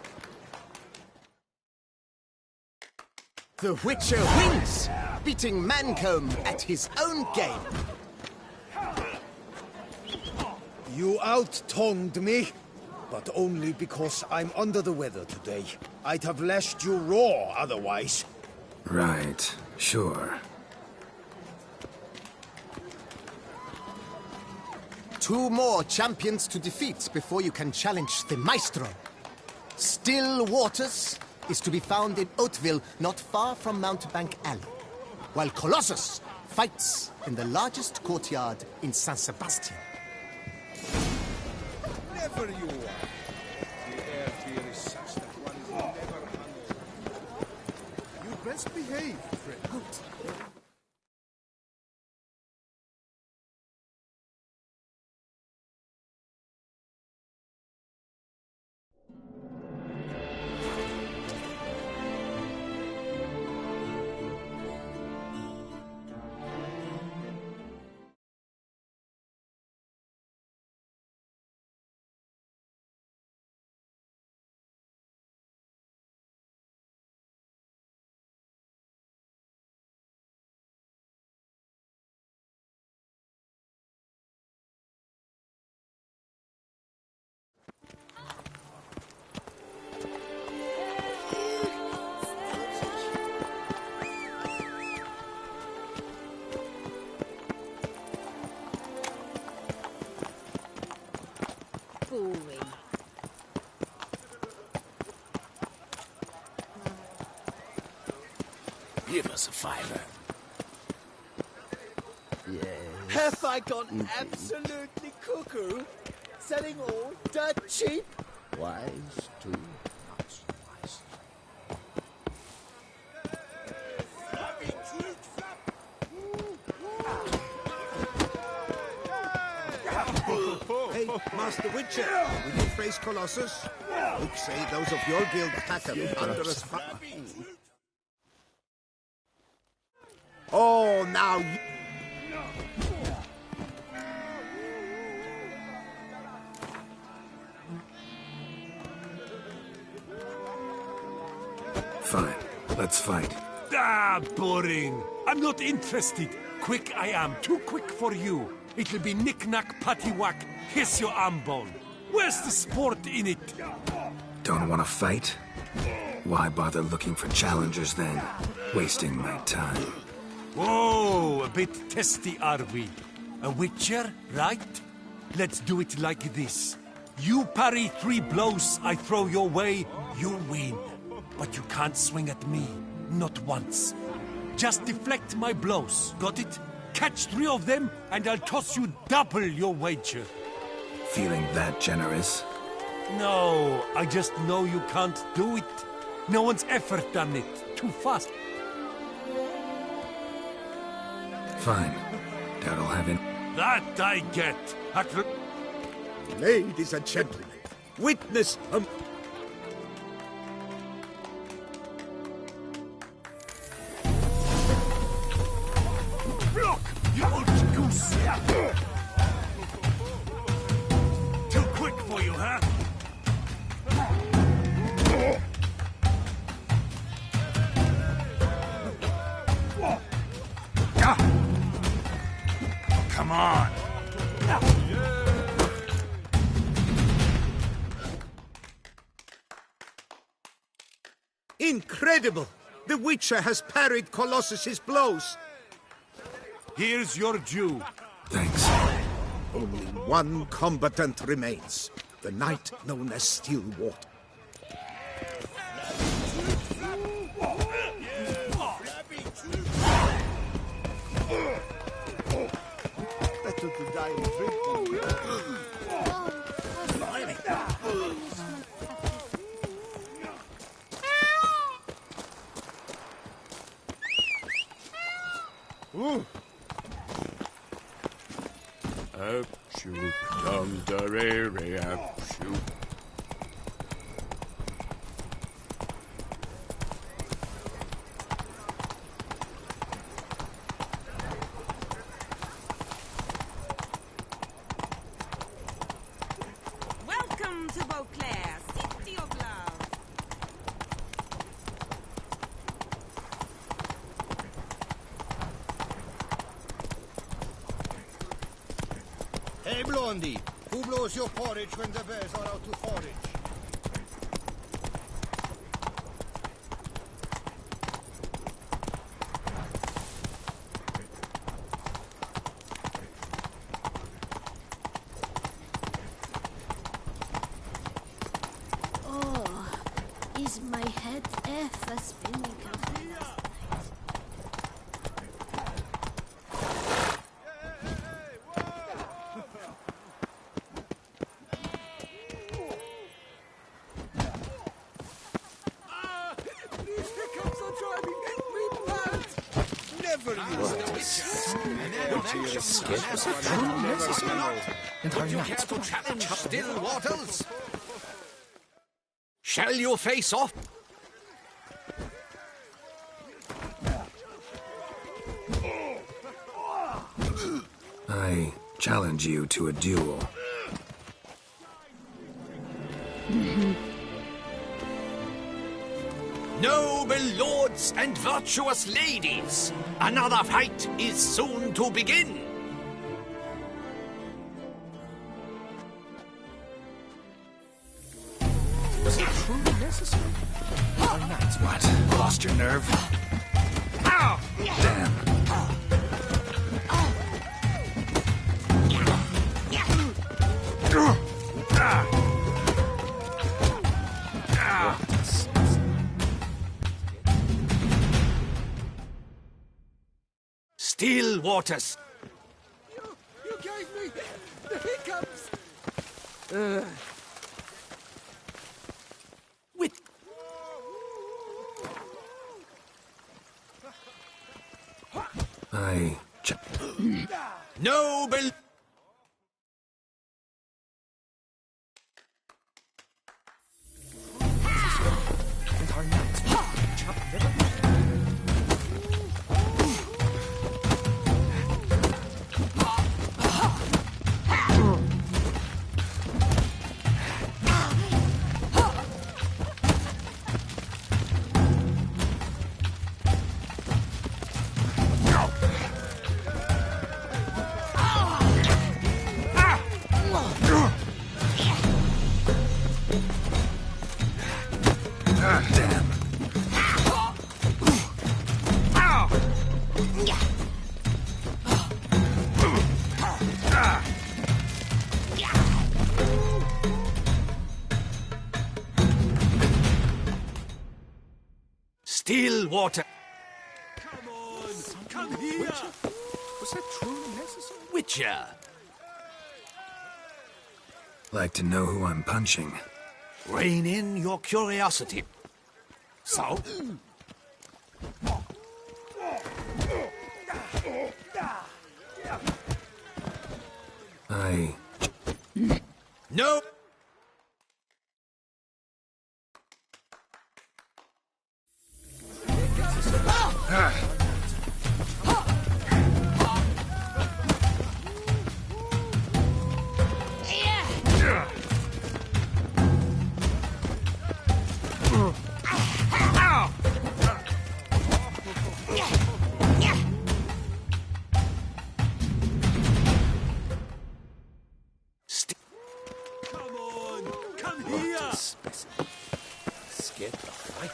The Witcher wins, beating Mancomb at his own game. You out-tongued me, but only because I'm under the weather today. I'd have lashed you raw otherwise. Right, sure. 2 more champions to defeat before you can challenge the Maestro. Still Waters is to be found in Oatville, not far from Mountebank Alley, while Colossus fights in the largest courtyard in San Sebastian. Never you are. The air here is such that one is never hungover. You best behave, friend. Boring. Give us a fiver. Have I gone absolutely cuckoo? Selling all dirt cheap? Wise to Hey, Master Witcher, will you face Colossus? Look, say those of your guild pack him under us. Oh, now you... Fine, let's fight. Ah, boring. I'm not interested. Quick I am, too quick for you. It'll be knick-knack, paddywhack, hiss your arm bone. Where's the sport in it? Don't want to fight? Why bother looking for challengers then? Wasting my time. Whoa, a bit testy are we? A witcher, right? Let's do it like this. You parry 3 blows I throw your way, you win. But you can't swing at me, not once. Just deflect my blows, got it? Catch 3 of them, and I'll toss you double your wager. Feeling that generous? No, I just know you can't do it. No one's ever done it. Too fast. Fine. Doubt I'll have it. That I get. Ladies and gentlemen, witness Block, you old goose! Too quick for you, huh? Come on! Incredible! The Witcher has parried Colossus's blows. Here's your due. Thanks. Only one combatant remains. The knight known as Stillwater. Better to die in drinking. Shoot, dum da re re shoot. Welcome to Beauclair, city of love. Hey, Blondie, Who blows your porridge when the bears are out to forage? Oh, is my head ever spinning after last night? These hiccups are driving me mad! Never Would you care to challenge still waters? Shall you face off? I challenge you to a duel. Noble lords and virtuous ladies, another fight is soon to begin. Was it truly necessary? Or not? What? Lost your nerve? Ow! Damn. Still waters. You gave me the hiccups! With noble. Still water. Come on, come here. Was that truly necessary? Witcher. Like to know who I'm punching. Rein in your curiosity. So? No! Come on, come here. Scared the fight.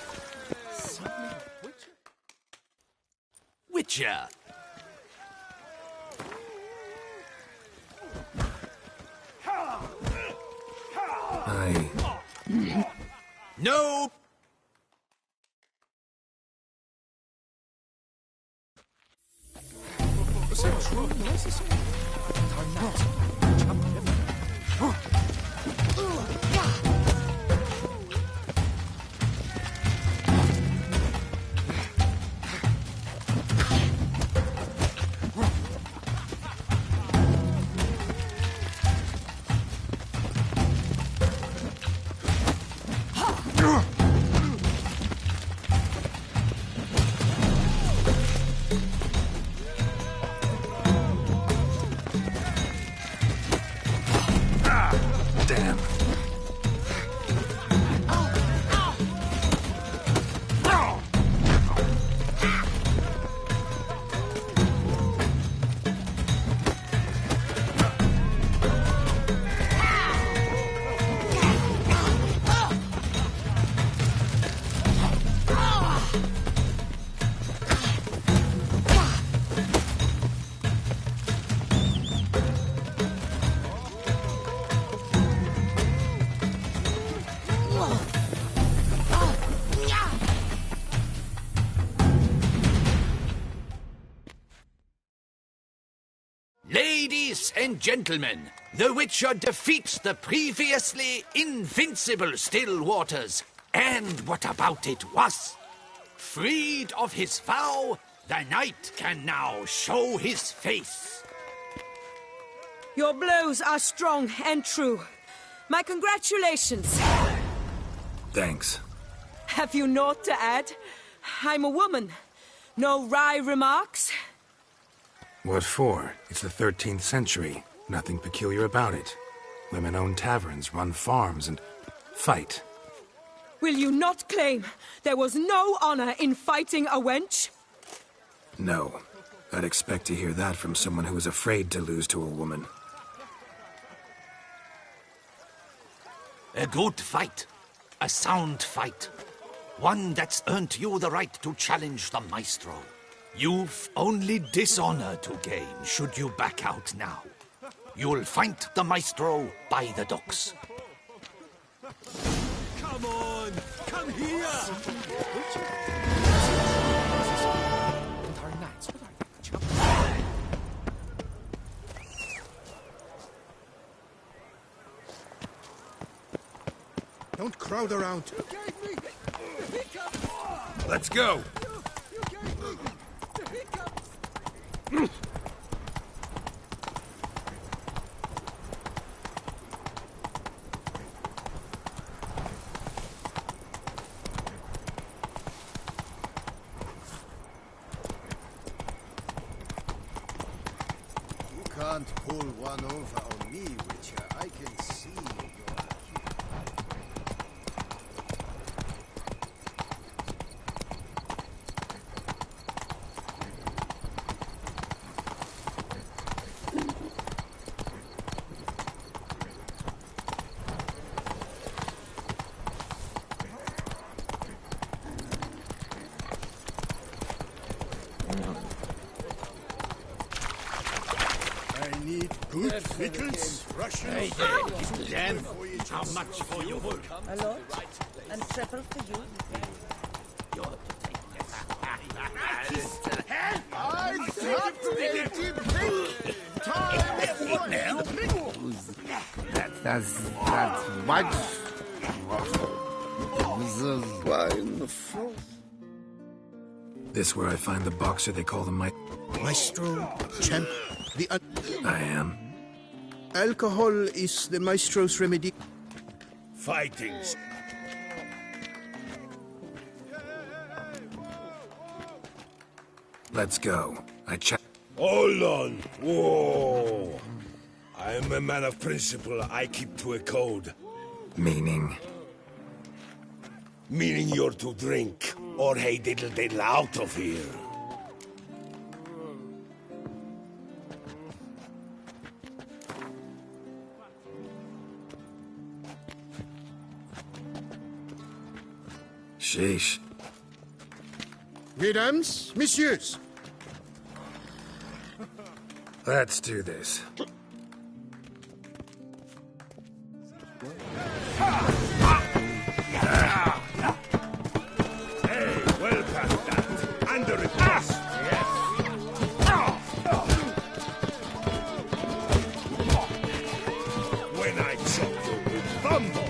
Witcher. No! Was that truly necessary? Or not? Damn. Ladies and gentlemen, the Witcher defeats the previously invincible Still Waters. And what about it was? Freed of his vow, the knight can now show his face. Your blows are strong and true. My congratulations. Thanks. Have you naught to add? I'm a woman. No wry remarks? What for? It's the 13th century. Nothing peculiar about it. Women own taverns, run farms, and fight. Will you not claim there was no honor in fighting a wench? No. I'd expect to hear that from someone who is afraid to lose to a woman. A good fight. A sound fight. One that's earned you the right to challenge the Maestro. You've only dishonor to gain should you back out now. You'll find the Maestro by the docks. Come on! Come here! Don't crowd around. Let's go! You can't pull one over on me, Witcher. I can see you're a good victuals. Hey there, little lamb. How much for your work? A lot, and triple for you. That's much. Wine froth. This where I find the boxer they call the Maestro, champ, I am. Alcohol is the Maestro's remedy. Fightings. Let's go. Hold on. Whoa. I am a man of principle. I keep to a code. Meaning? Meaning you're to drink, or hey diddle diddle out of here. Sheesh. Mesdames, messieurs. Let's do this. Hey, well past that. Under it, yes. When I chop you with bumble.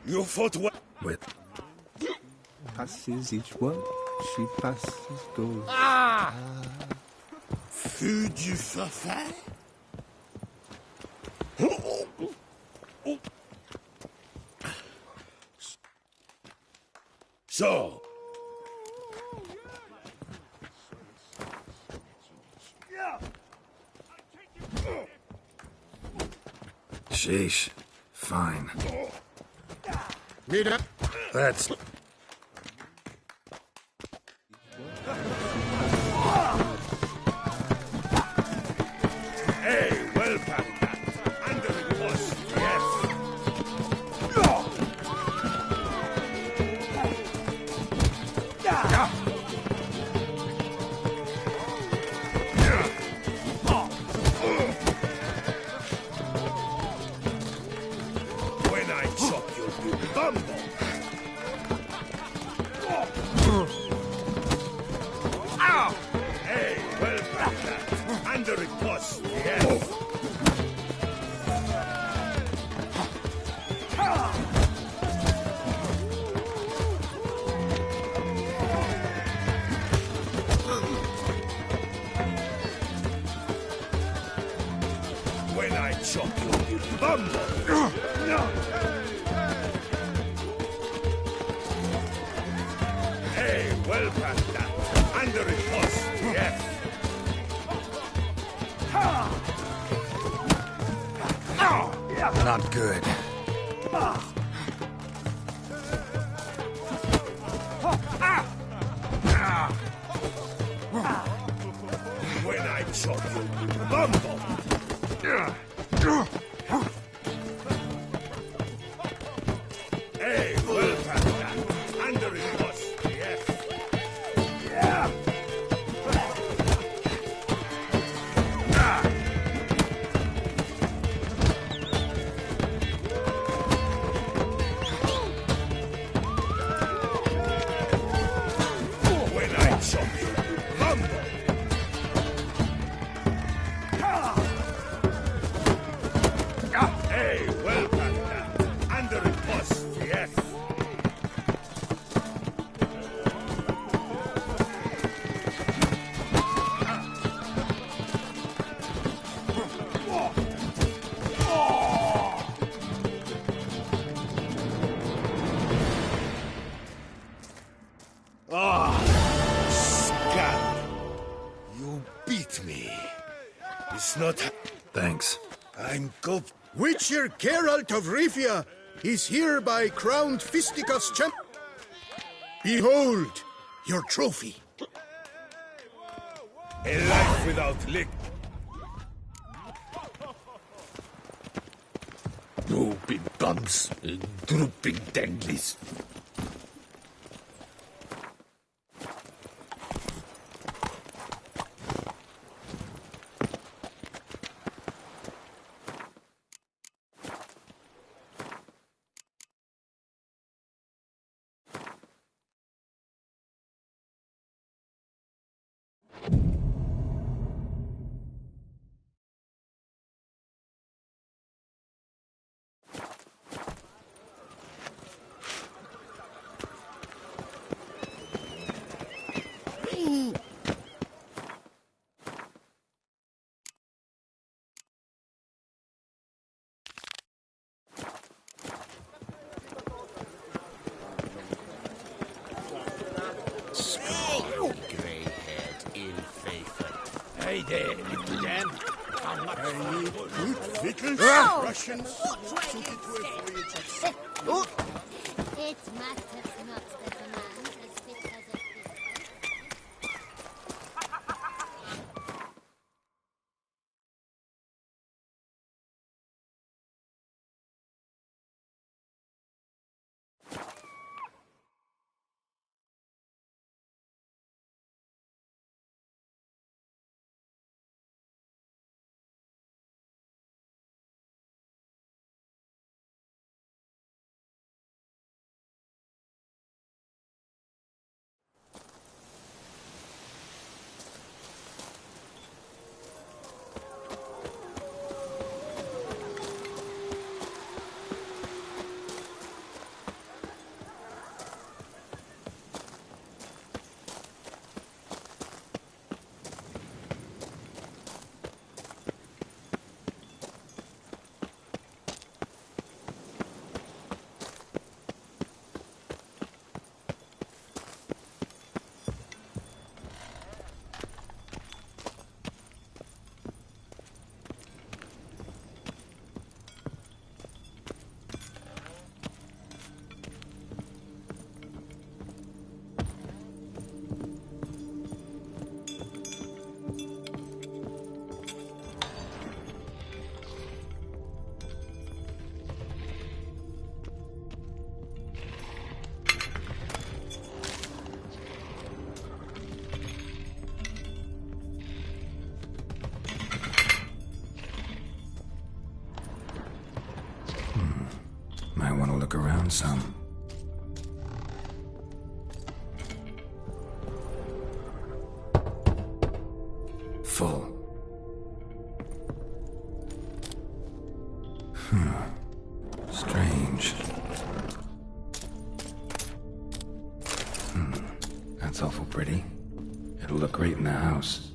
You fought well. With Passes each one, she passes goes. Ah! Feu du forfait? So. Sheesh. Fine. Mesdames. Let's... Hey, well past that. Under the post, yes. When I chop you, you bumble. Under it was, yes. When I chop you, you bumble. Hey, well past that. Under it was, yes. Not good. When I chop you, you bumble. Hey, well past that. Under it was, yes. Yeah. When I chop you, you bumble. Hey, well past that. Under it was, yes. Scum! You beat me. It's not... Thanks. I'm Witcher Geralt of Rivia is hereby crowned Fisticuffs champ. Behold, your trophy. A life without lick. Drooping bumps, drooping danglies. Grey-haired, ill-fated. Hey there, little lamb. How much Good victuals, Russians, suited to a voyage of... Oh! It matters not that a man as fit as a fish. Might want to look around some. Full. That's awful pretty. It'll look great in the house.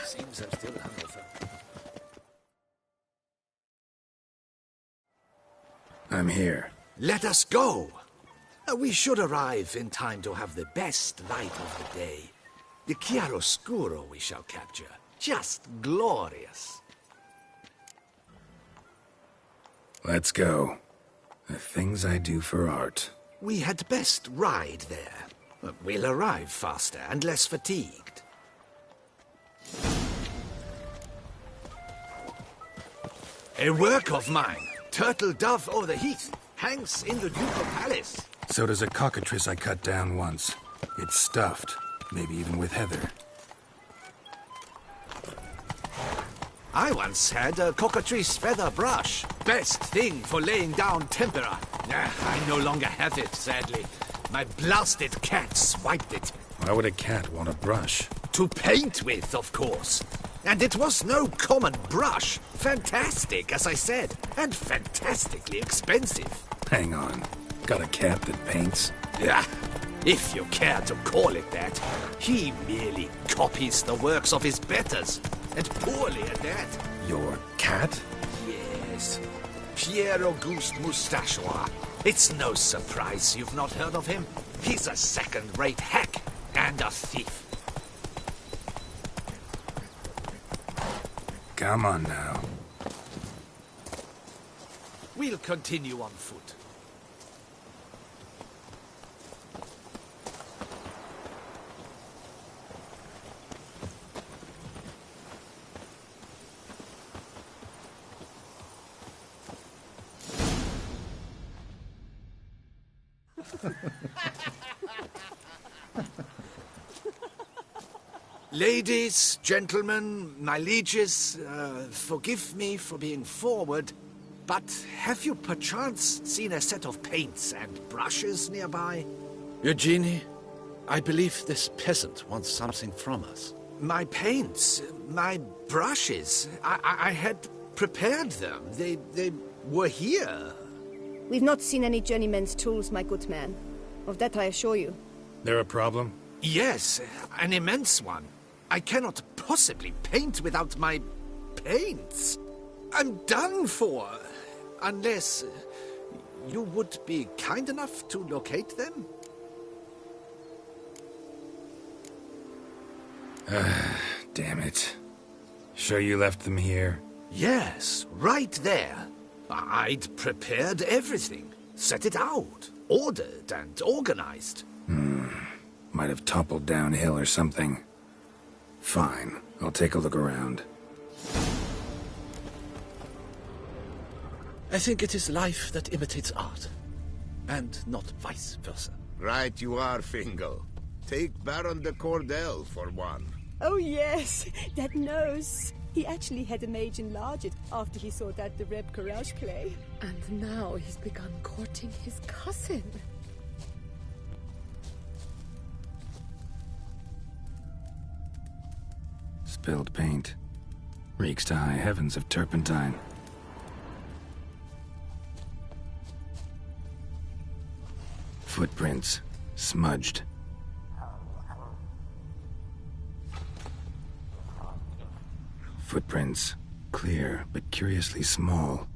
Seems I'm still hungover. I'm here. Let us go! We should arrive in time to have the best light of the day. The chiaroscuro we shall capture. Just glorious. Let's go. The things I do for art. We had best ride there. We'll arrive faster and less fatigued. A work of mine, Turtle Dove O'er the Heath, hangs in the Ducal Palace. So does a cockatrice I cut down once. It's stuffed, maybe even with heather. I once had a cockatrice feather brush. Best thing for laying down tempera. I no longer have it, sadly. My blasted cat swiped it. Why would a cat want a brush? To paint with, of course. And it was no common brush. Fantastic, as I said, and fantastically expensive. Hang on. Got a cat that paints? Yeah, if you care to call it that. He merely copies the works of his betters, and poorly at that. Your cat? Yes. Pierre-Auguste Moustachois. It's no surprise you've not heard of him. He's a second-rate hack and a thief. Come on now. We'll continue on foot. Ladies, gentlemen, my lieges, forgive me for being forward, but have you perchance seen a set of paints and brushes nearby? Eugenie, I believe this peasant wants something from us. My paints, my brushes, I had prepared them. They were here. We've not seen any journeyman's tools, my good man. Of that I assure you. There a problem? Yes, an immense one. I cannot possibly paint without my paints. I'm done for. Unless you would be kind enough to locate them? Damn it. Sure you left them here? Yes, right there. I'd prepared everything. Set it out. Ordered and organized. Might have toppled downhill or something. Fine. I'll take a look around. I think it is life that imitates art, and not vice versa. Right you are, Fingal. Take Baron de Cordel for one. Oh yes, that nose. He actually had a mage enlarge it after he saw that the Reb Courage play. And now he's begun courting his cousin. Spilled paint. Reeks to high heavens of turpentine. Footprints. Smudged. Footprints. Clear, but curiously small.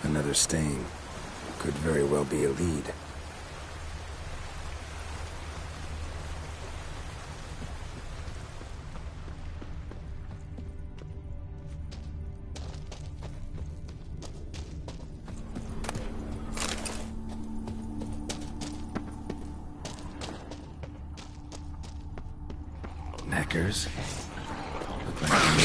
Another stain. Could very well be a lead. Knackers? Look like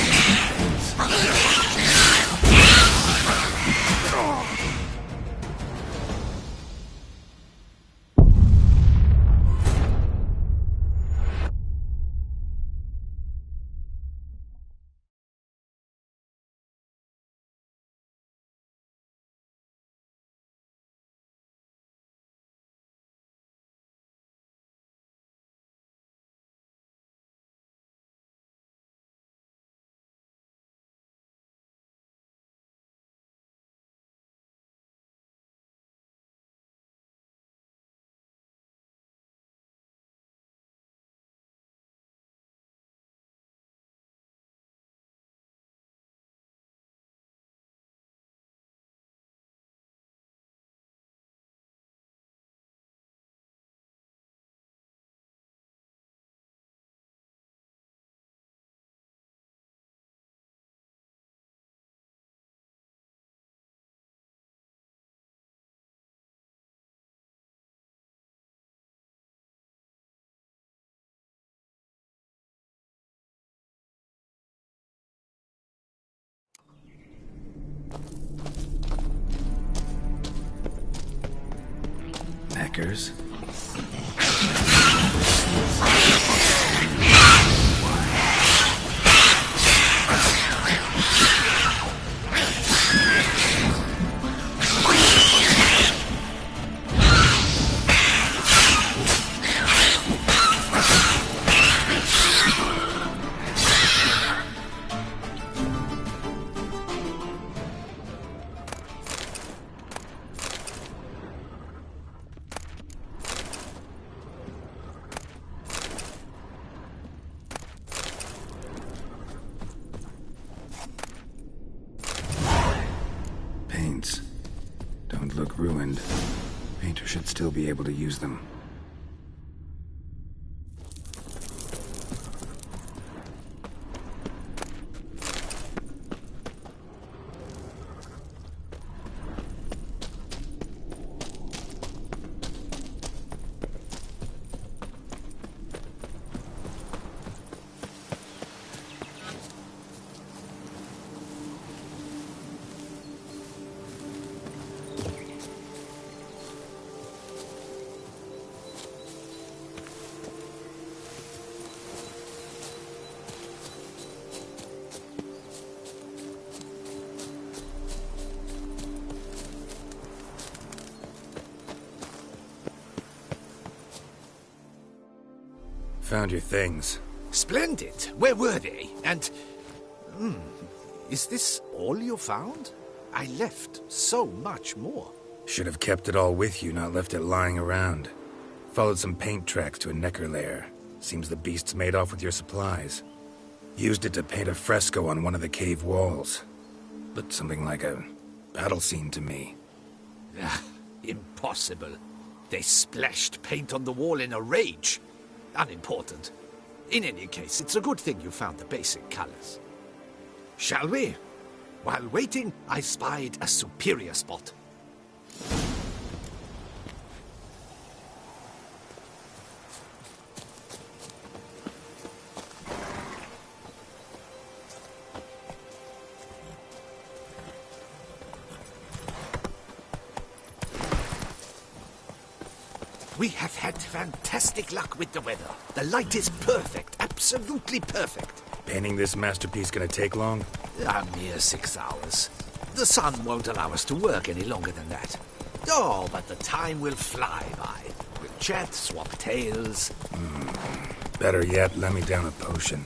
knackers. Paints. Don't look ruined. Painter should still be able to use them. Found your things. Splendid. Where were they? And... is this all you found? I left so much more. Should have kept it all with you, not left it lying around. Followed some paint tracks to a Necker lair. Seems the beast's made off with your supplies. Used it to paint a fresco on one of the cave walls. Looked something like a battle scene to me. Impossible. They splashed paint on the wall in a rage. Unimportant. In any case, it's a good thing you found the basic colors. Shall we? While waiting, I spied a superior spot. We have had fantastic luck with the weather. The light is perfect, absolutely perfect. Painting this masterpiece gonna take long? A mere 6 hours. The sun won't allow us to work any longer than that. Oh, but the time will fly by. We'll chat, swap tales. Better yet, let me down a potion.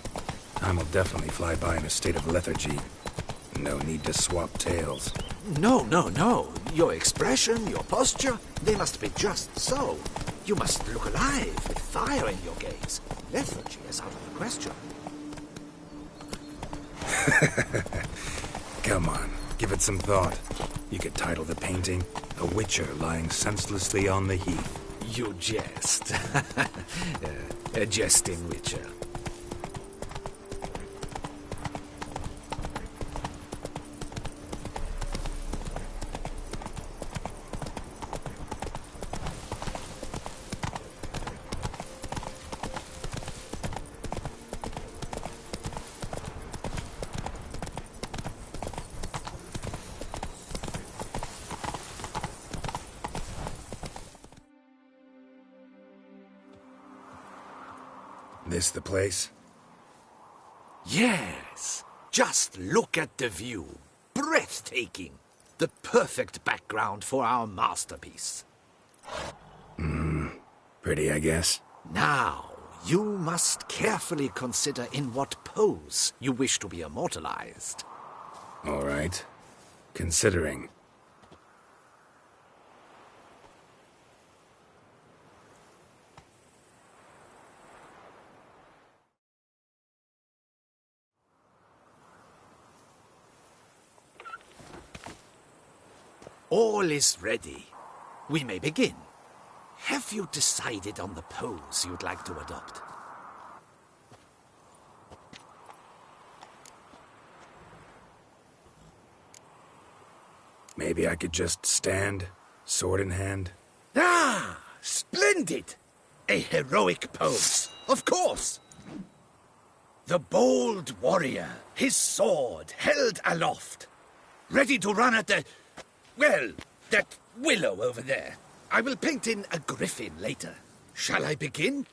Time will definitely fly by in a state of lethargy. No need to swap tales. No. Your expression, your posture, they must be just so. You must look alive, with fire in your gaze. Lethargy is out of the question. Come on, give it some thought. You could title the painting, A Witcher Lying Senselessly on the Heath. You jest. A jesting witcher. This the place? Yes. Just look at the view. Breathtaking. The perfect background for our masterpiece. Pretty, I guess. Now, you must carefully consider in what pose you wish to be immortalized. All right. Considering. All is ready. We may begin. Have you decided on the pose you'd like to adopt? Maybe I could just stand, sword in hand. Ah, splendid! A heroic pose, of course! The bold warrior, his sword held aloft, ready to run at the... well, that willow over there. I will paint in a griffin later. Shall I begin?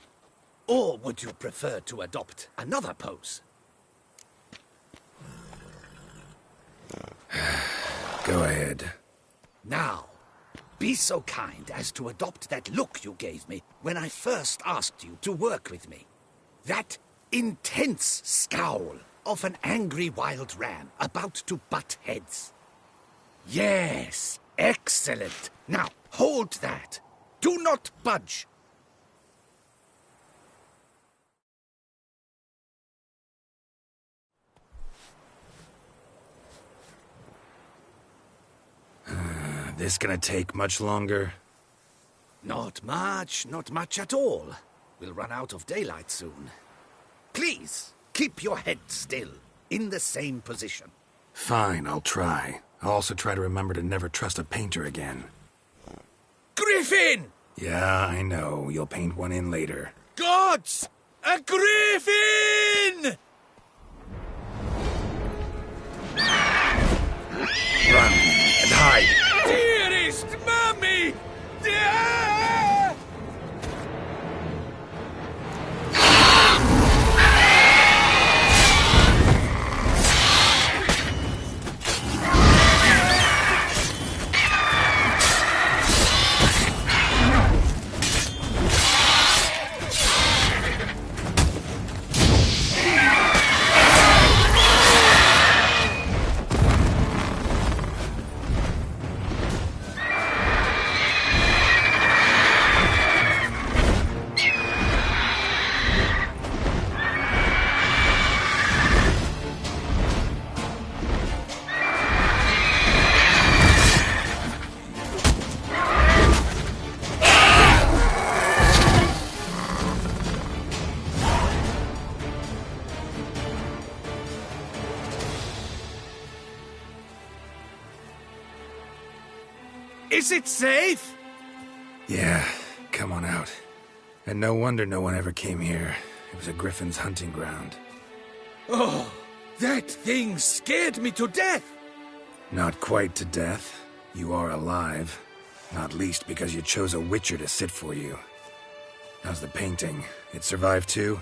Or would you prefer to adopt another pose? Go ahead. Now, be so kind as to adopt that look you gave me when I first asked you to work with me. That intense scowl of an angry wild ram about to butt heads. Yes, excellent. Now, hold that. Do not budge. This gonna take much longer? Not much at all. We'll run out of daylight soon. Please, keep your head still, in the same position. Fine, I'll try. I'll also try to remember to never trust a painter again. Griffin! Yeah, I know. You'll paint one in later. Gods! A griffin! Run and hide! Dearest Mummy! Is it safe? Yeah, come on out. And no wonder no one ever came here. It was a griffin's hunting ground. Oh, that thing scared me to death! Not quite to death. You are alive. Not least because you chose a witcher to sit for you. How's the painting? It survived too?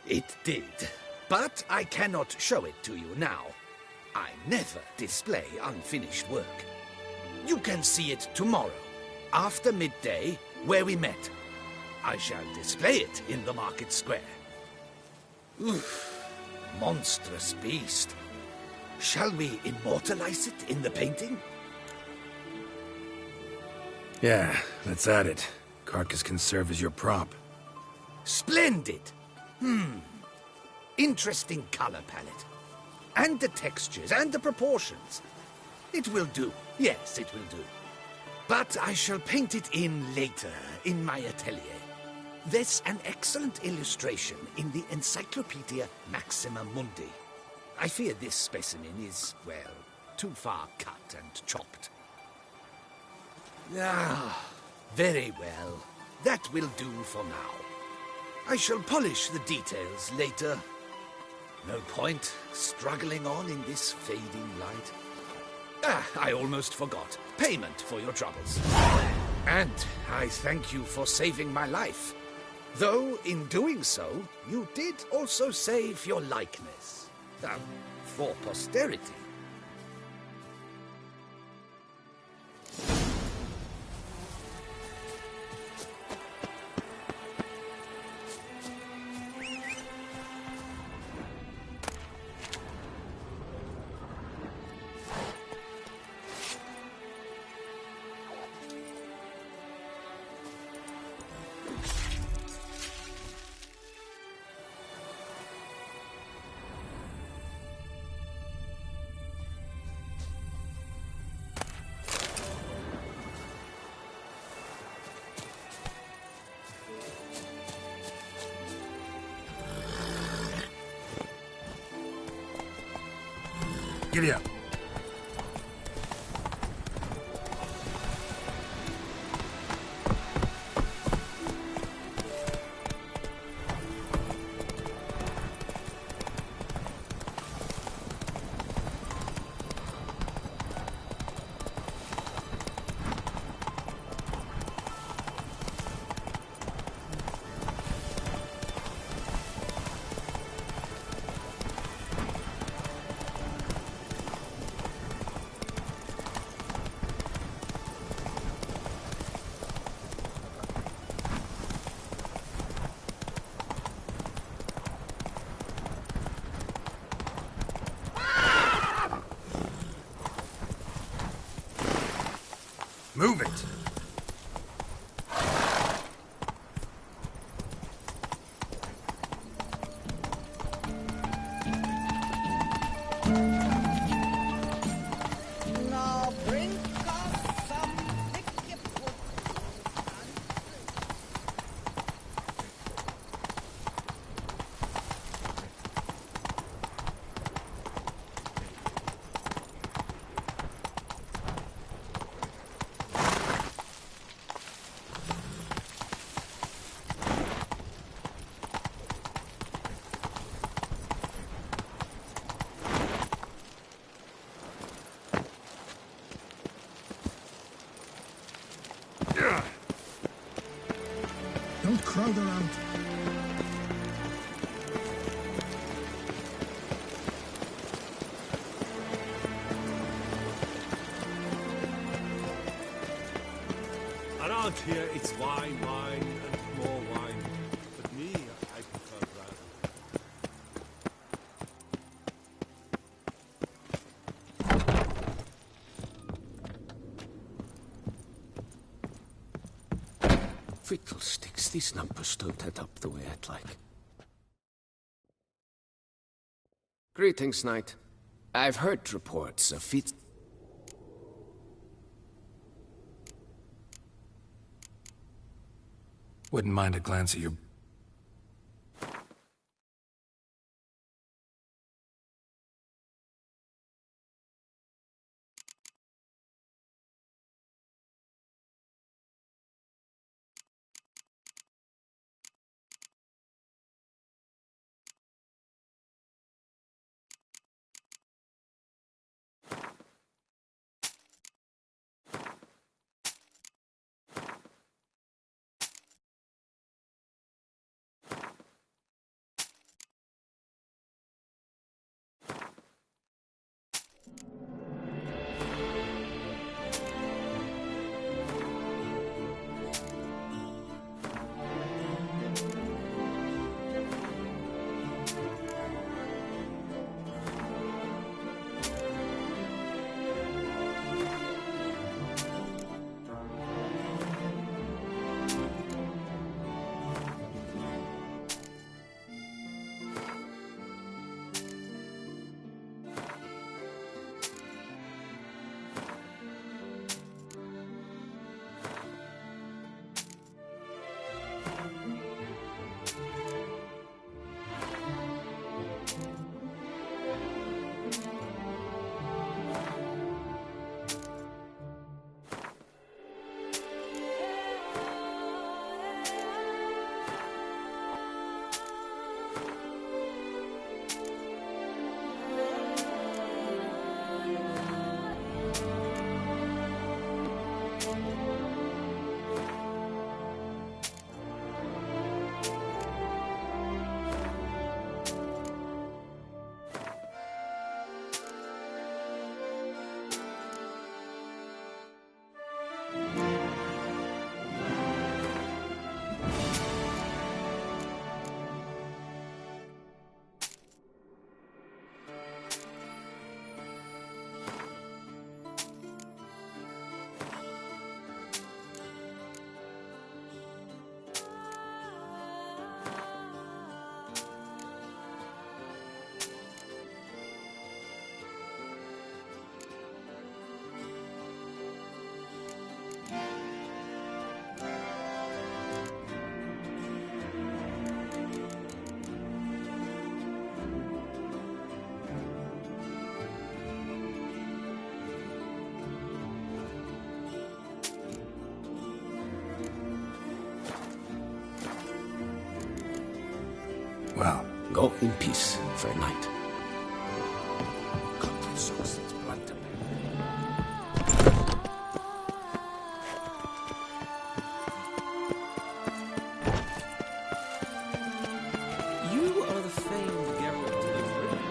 It did. But I cannot show it to you now. I never display unfinished work. You can see it tomorrow, after midday, where we met. I shall display it in the market square. Oof, monstrous beast. Shall we immortalize it in the painting? Yeah, let's add it. Carcass can serve as your prop. Splendid! Interesting color palette. And the textures and the proportions. It will do. Yes, it will do. But I shall paint it in later, in my atelier. There's an excellent illustration in the Encyclopedia Maxima Mundi. I fear this specimen is, well, too far cut and chopped. Ah, very well. That will do for now. I shall polish the details later. No point struggling on in this fading light. I almost forgot. Payment for your troubles. And I thank you for saving my life. Though, in doing so, you did also save your likeness. For posterity. Giddy up. Move it! Now bring us some liquid. Don't crowd around. Around here, it's wine, wine, and more wine. But me, I prefer brandy. Fiddlesticks, these numbers don't add up the way I'd like. Greetings, Knight. I've heard reports of feats. Wouldn't mind a glance at your... Well, go in peace, Fair Knight. You are the famed Geralt of Rivia.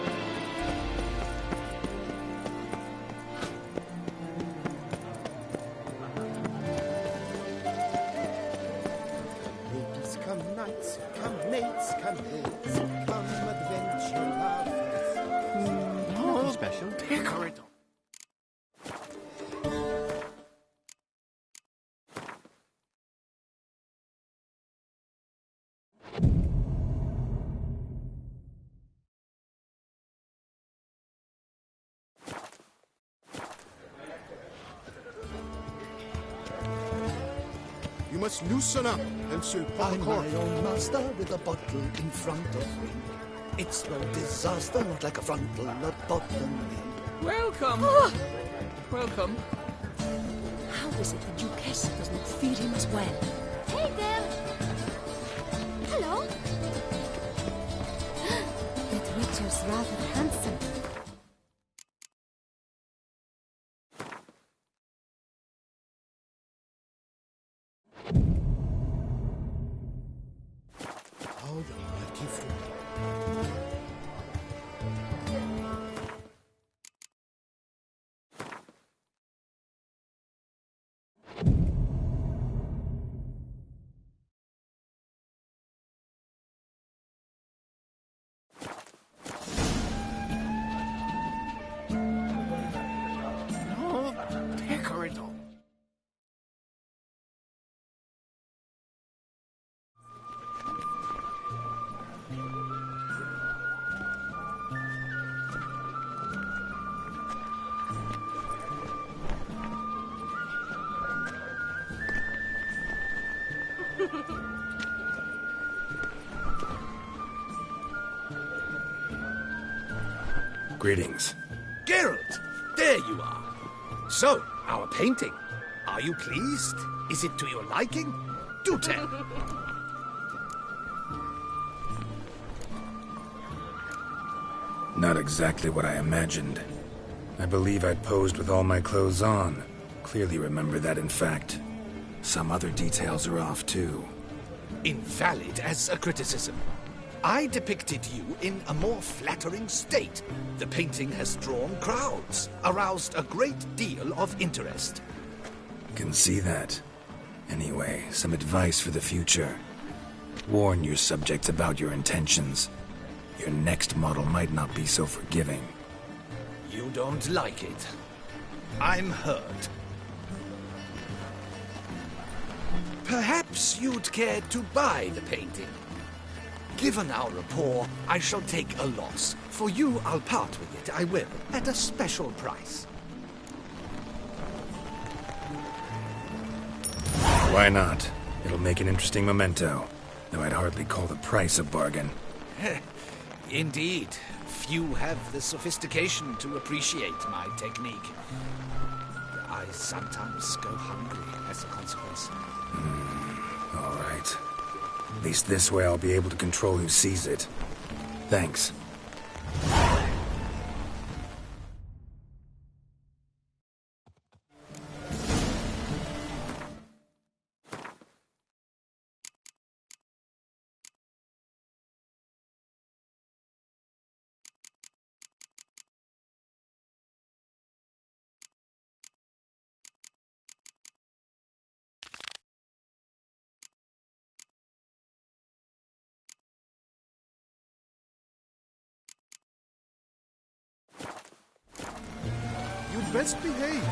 Ladies come, knights come, mates come, hills come, adventure love. You must loosen up, else you'll pop a I'm cork. my own master with a bottle in front of me. It's no disaster, not like a frontal, a bottom. Welcome. Welcome. How is it the Duchess does not feed him as well? Hey there! Hello? That Witcher's rather handsome. How the mighty flow. No, Pecorino. Greetings. Geralt, there you are. So, our painting. Are you pleased? Is it to your liking? Do tell. Not exactly what I imagined. I believe I posed with all my clothes on. Clearly remember that, in fact. Some other details are off, too. Invalid as a criticism. I depicted you in a more flattering state. The painting has drawn crowds, aroused a great deal of interest. Can see that. Anyway, some advice for the future. Warn your subjects about your intentions. Your next model might not be so forgiving. You don't like it. I'm hurt. Perhaps you'd care to buy the painting. Given our rapport, I shall take a loss. For you, I'll part with it, I will, at a special price. Why not? It'll make an interesting memento, though I'd hardly call the price a bargain. Indeed. Few have the sophistication to appreciate my technique. I sometimes go hungry as a consequence. All right. At least this way I'll be able to control who sees it. Thanks. You'd best behave.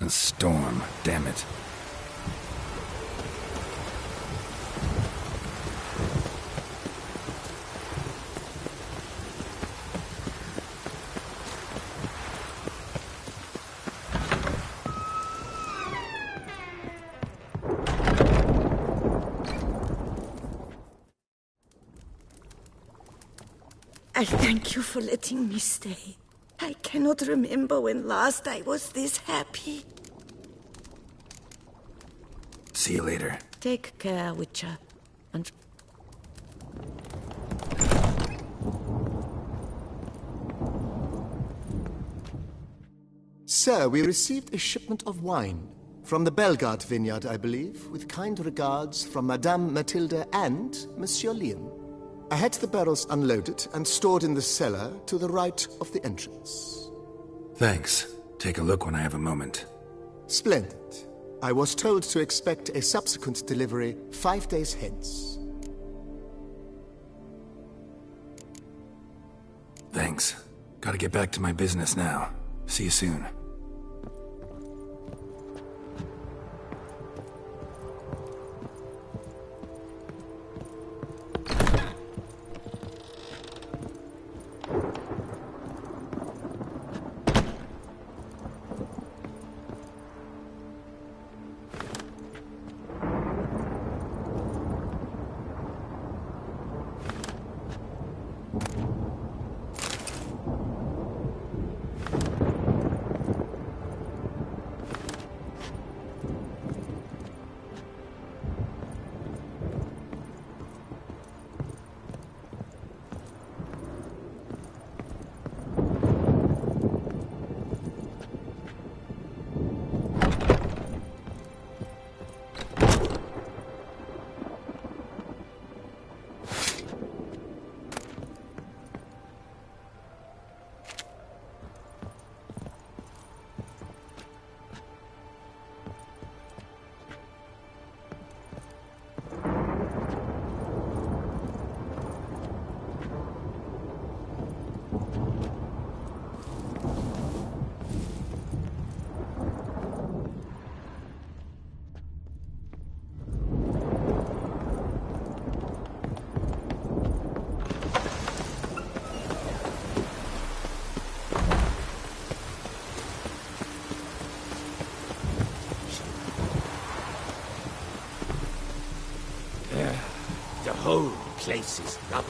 A storm, damn it. I thank you for letting me stay. I cannot remember when last I was this happy. See you later. Take care, Witcher. And Sir, we received a shipment of wine from the Bellegarde vineyard, I believe, with kind regards from Madame Mathilde and Monsieur Liam. I had the barrels unloaded and stored in the cellar to the right of the entrance. Thanks. Take a look when I have a moment. Splendid. I was told to expect a subsequent delivery 5 days hence. Thanks. Gotta get back to my business now. See you soon. The whole place is rubble.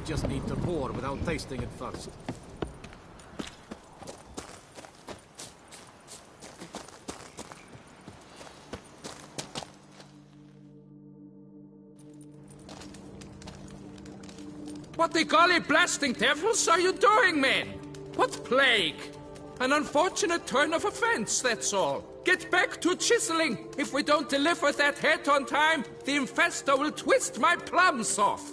just need to pour without tasting it first. What the golly blasting devils are you doing, men? What plague? An unfortunate turn of offense, that's all. Get back to chiseling. If we don't deliver that head on time, the infestor will twist my plums off.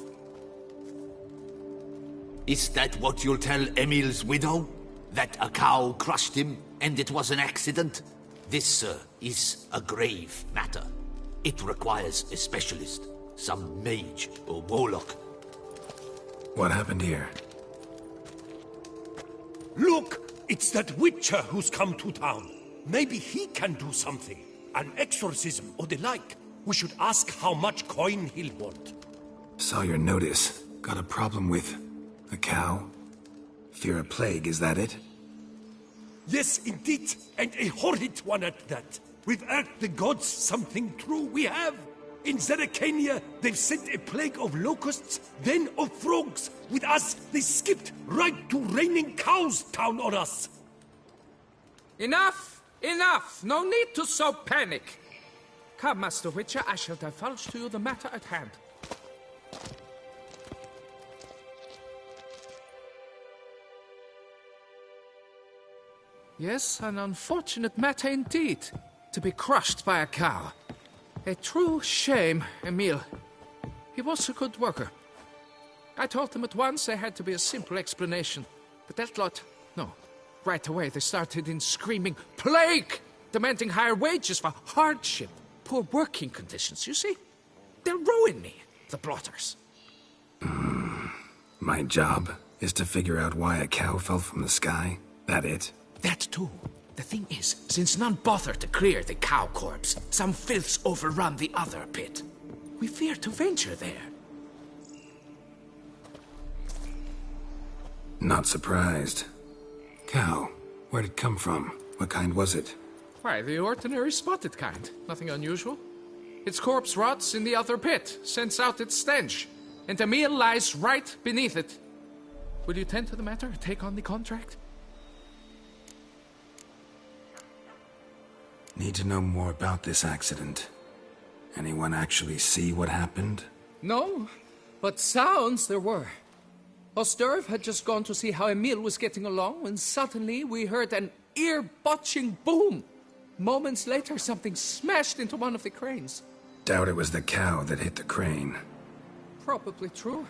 Is that what you'll tell Emil's widow? That a cow crushed him and it was an accident? This, sir, is a grave matter. It requires a specialist, some mage or warlock. What happened here? Look! It's that Witcher who's come to town. Maybe he can do something. An exorcism or the like. We should ask how much coin he'll want. Saw your notice. Got a problem with a cow? Fear a plague, is that it? Yes, indeed. And a horrid one at that. We've asked the gods something true, we have. In Zeracania, they've sent a plague of locusts, then of frogs. With us, they skipped right to raining cows down on us. Enough! Enough! No need to so panic. Come, Master Witcher, I shall divulge to you the matter at hand. Yes, an unfortunate matter indeed. To be crushed by a cow. A true shame, Emil. He was a good worker. I told him at once there had to be a simple explanation. But that lot, no. Right away they started in screaming, "Plague!" Demanding higher wages for hardship. Poor working conditions, you see? They'll ruin me, the blotters. My job is to figure out why a cow fell from the sky? That it? That too. The thing is, since none bothered to clear the cow corpse, some filths overrun the other pit. We fear to venture there. Not surprised. Cow, where'd it come from? What kind was it? Why, the ordinary spotted kind. Nothing unusual. Its corpse rots in the other pit, sends out its stench, and Emil lies right beneath it. Will you tend to the matter, take on the contract? Need to know more about this accident. Anyone actually see what happened? No, but sounds there were. Osturv had just gone to see how Emil was getting along when suddenly we heard an ear-botching boom. Moments later, something smashed into one of the cranes. Doubt it was the cow that hit the crane. Probably true.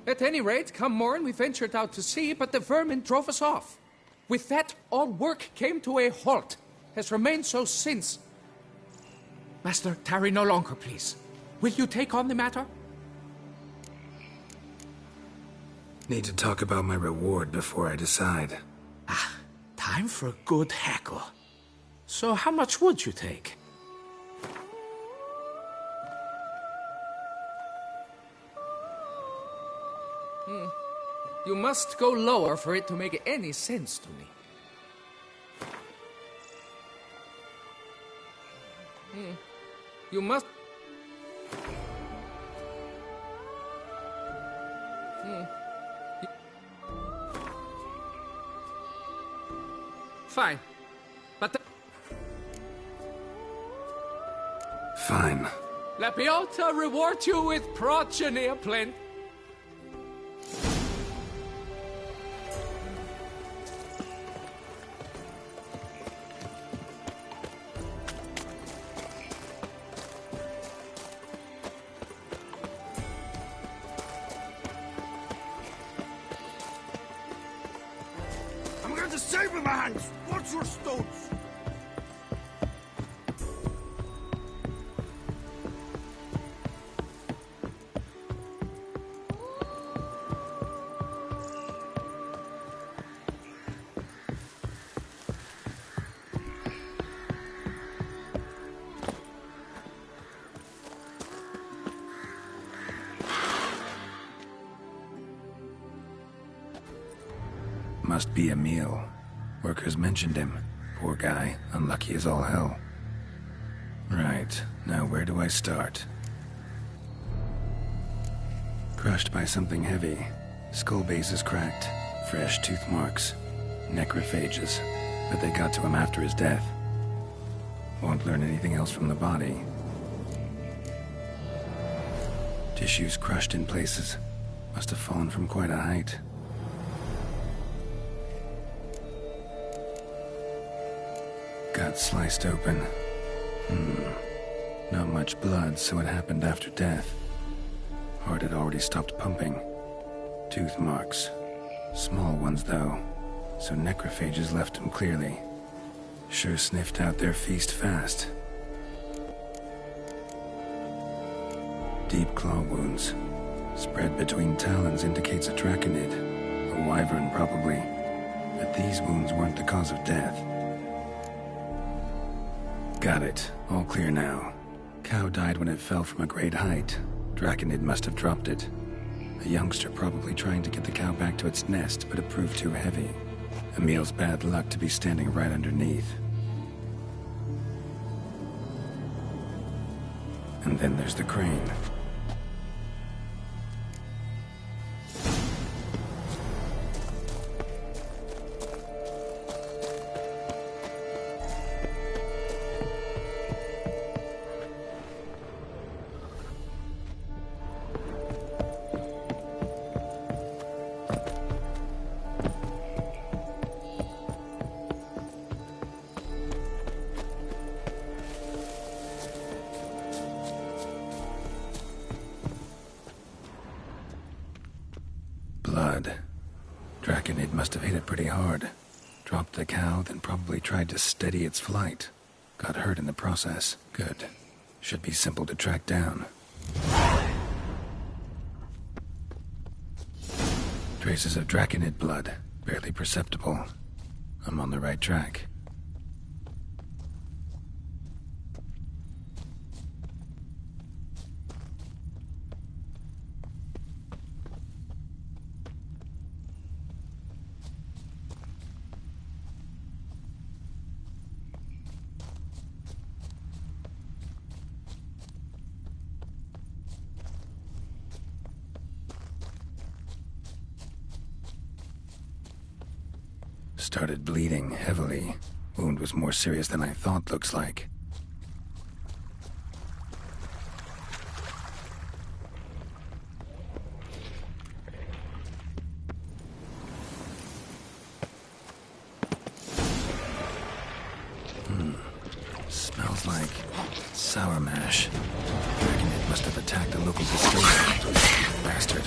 At any rate, come morn we ventured out to sea, but the vermin drove us off. With that, all work came to a halt. Has remained so since. Master, tarry no longer, please. Will you take on the matter? Need to talk about my reward before I decide. Time for a good hackle. So how much would you take? You must go lower for it to make any sense to me. You must... Fine. But... Fine. Lapiota reward you with progeny aplenty. The saber in my hands! Watch your stones! Must be Emil. Workers mentioned him. Poor guy, unlucky as all hell. Right, now where do I start? Crushed by something heavy. Skull base is cracked. Fresh tooth marks. Necrophages. But they got to him after his death. Won't learn anything else from the body. Tissues crushed in places. Must have fallen from quite a height. Gut sliced open. Not much blood, so it happened after death. Heart had already stopped pumping. Tooth marks. Small ones, though, so necrophages left him clearly. Sure sniffed out their feast fast. Deep claw wounds. Spread between talons indicates a draconid. A wyvern, probably. But these wounds weren't the cause of death. Got it. All clear now. Cow died when it fell from a great height. Draconid must have dropped it. A youngster probably trying to get the cow back to its nest, but it proved too heavy. Emil's bad luck to be standing right underneath. And then there's the crane. Blood. Draconid must have hit it pretty hard. Dropped the cow, then probably tried to steady its flight. Got hurt in the process. Good. Should be simple to track down. Traces of Draconid blood. Barely perceptible. I'm on the right track. Started bleeding heavily. Wound was more serious than I thought, looks like. Smells like sour mash. Draconid must have attacked a local distillery. Bastard.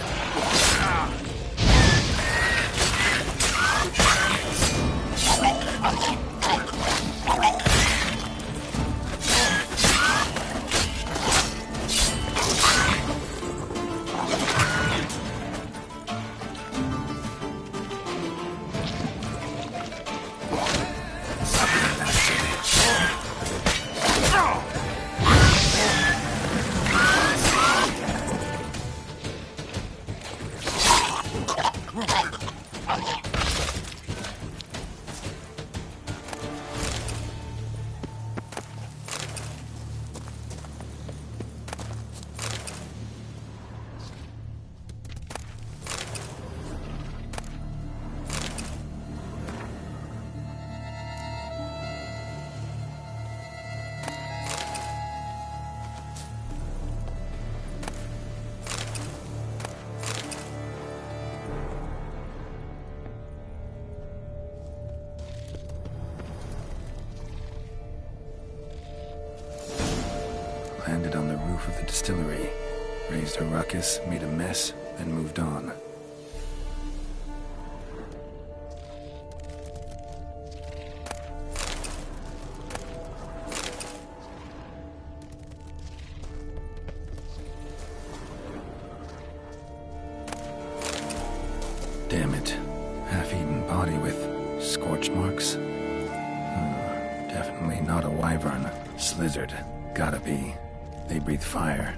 Landed on the roof of the distillery, raised a ruckus, made a mess, then moved on. Damn it. Half-eaten body with scorch marks? Definitely not a wyvern. Slizzard. Gotta be. They breathe fire.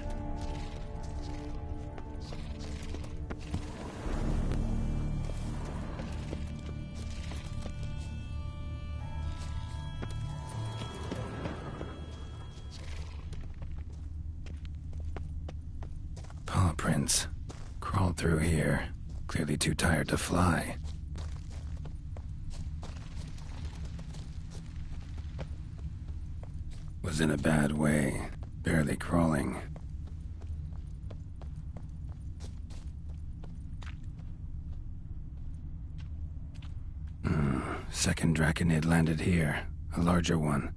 Paw prints. Crawled through here. Clearly too tired to fly. Was in a bad way, barely crawling. Second Draconid landed here, a larger one.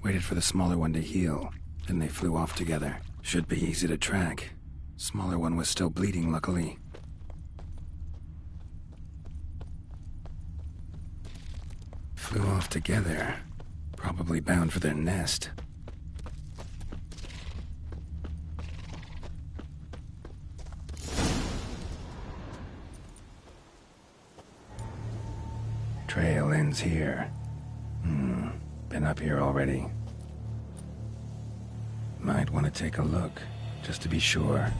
Waited for the smaller one to heal, then they flew off together. Should be easy to track. Smaller one was still bleeding, luckily. Flew off together. Probably bound for their nest. Trail ends here. Been up here already. Might want to take a look, just to be sure.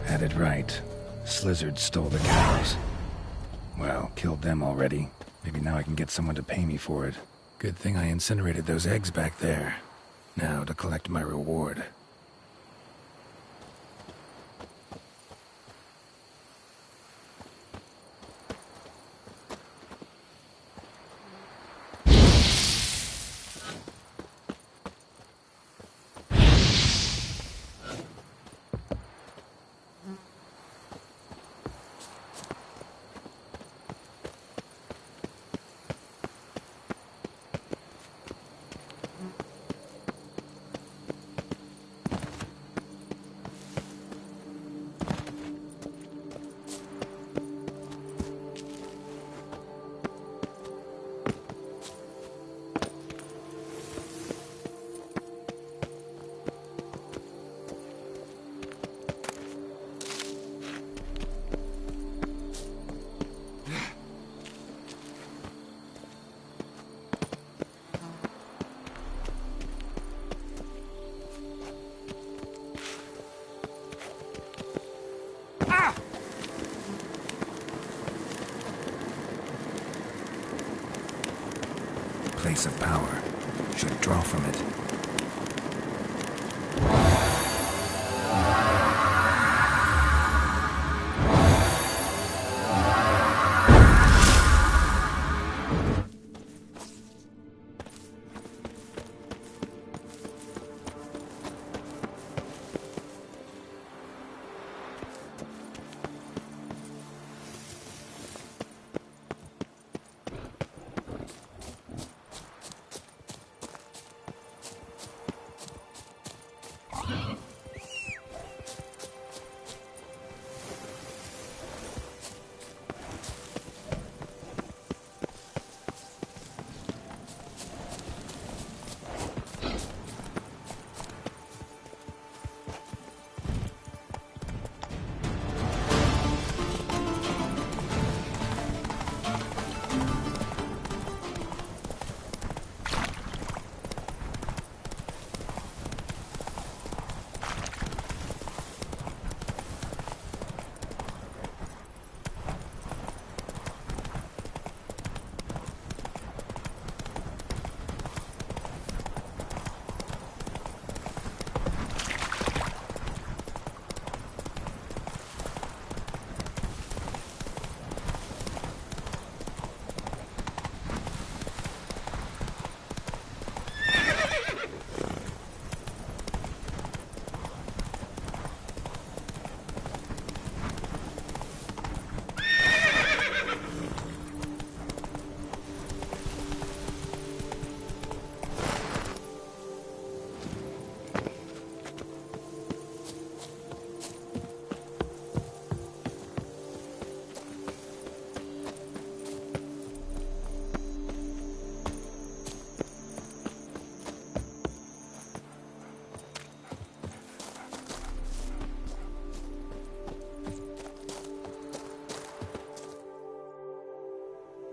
Had it right. Slizzard stole the cows. Well, killed them already. Maybe now I can get someone to pay me for it. Good thing I incinerated those eggs back there. Now to collect my reward. Place of power. Should draw from it.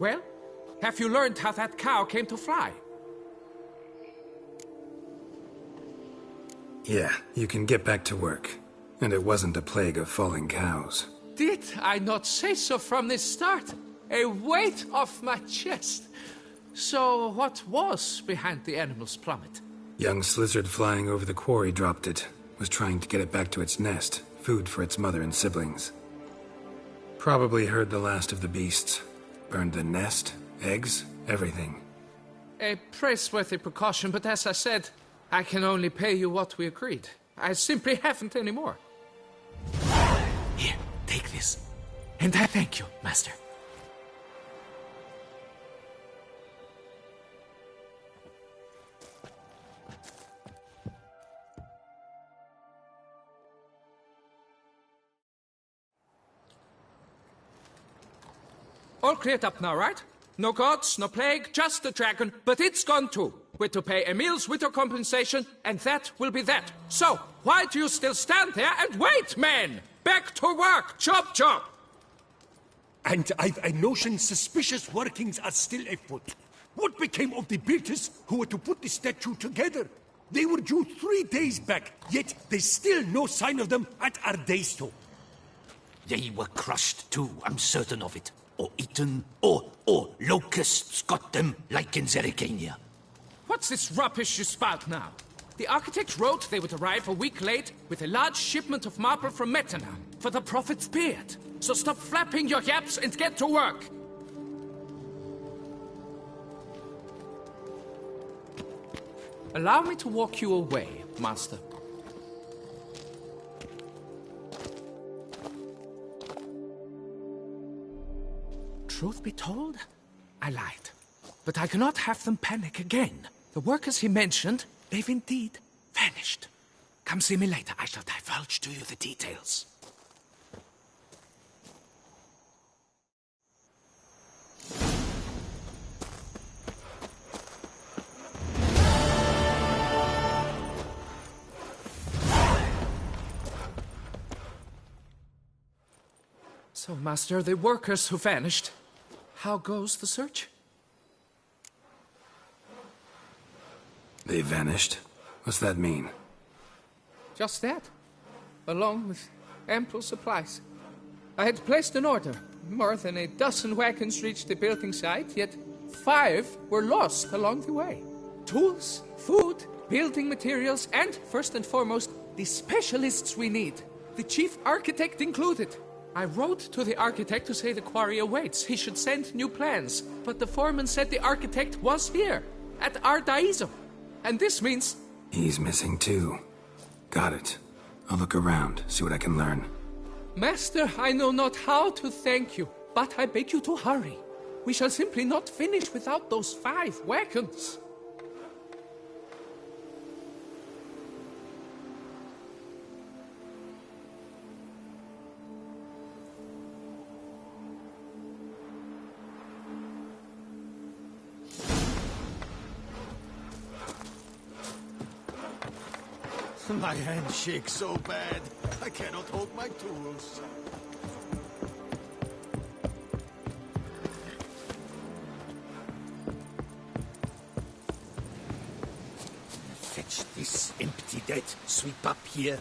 Well, have you learned how that cow came to fly? Yeah, you can get back to work. And it wasn't a plague of falling cows. Did I not say so from the start? A weight off my chest. So what was behind the animal's plummet? Young slizzard flying over the quarry dropped it. Was trying to get it back to its nest. Food for its mother and siblings. Probably heard the last of the beasts. Burned the nest, eggs, everything. A praiseworthy precaution, but as I said, I can only pay you what we agreed. I simply haven't any more. Here, take this. And I thank you, Master. All cleared up now, right? No gods, no plague, just the dragon, but it's gone too. We're to pay Emil's widow compensation, and that will be that. So, why do you still stand there and wait, men? Back to work! Chop, chop! And I've a notion suspicious workings are still afoot. What became of the builders who were to put the statue together? They were due 3 days back, yet there's still no sign of them at Ardeisto. They were crushed too, I'm certain of it. Or eaten, or locusts got them, like in Zerikania. What's this rubbish you spout now? The architect wrote they would arrive a week late with a large shipment of marble from Metana for the prophet's beard. So stop flapping your yaps and get to work. Allow me to walk you away, Master. Truth be told, I lied. But I cannot have them panic again. The workers he mentioned, they've indeed vanished. Come see me later. I shall divulge to you the details. So, Master, the workers who vanished, how goes the search? They vanished? What's that mean? Just that, along with ample supplies. I had placed an order. More than a dozen wagons reached the building site, yet 5 were lost along the way. Tools, food, building materials, and, first and foremost, the specialists we need. The chief architect included. I wrote to the architect to say the quarry awaits. He should send new plans. But the foreman said the architect was here, at Ardeisto. And this means... He's missing too. Got it. I'll look around, see what I can learn. Master, I know not how to thank you, but I beg you to hurry. We shall simply not finish without those 5 wagons. My hand shakes so bad, I cannot hold my tools. Fetch this empty dead. Sweep up here.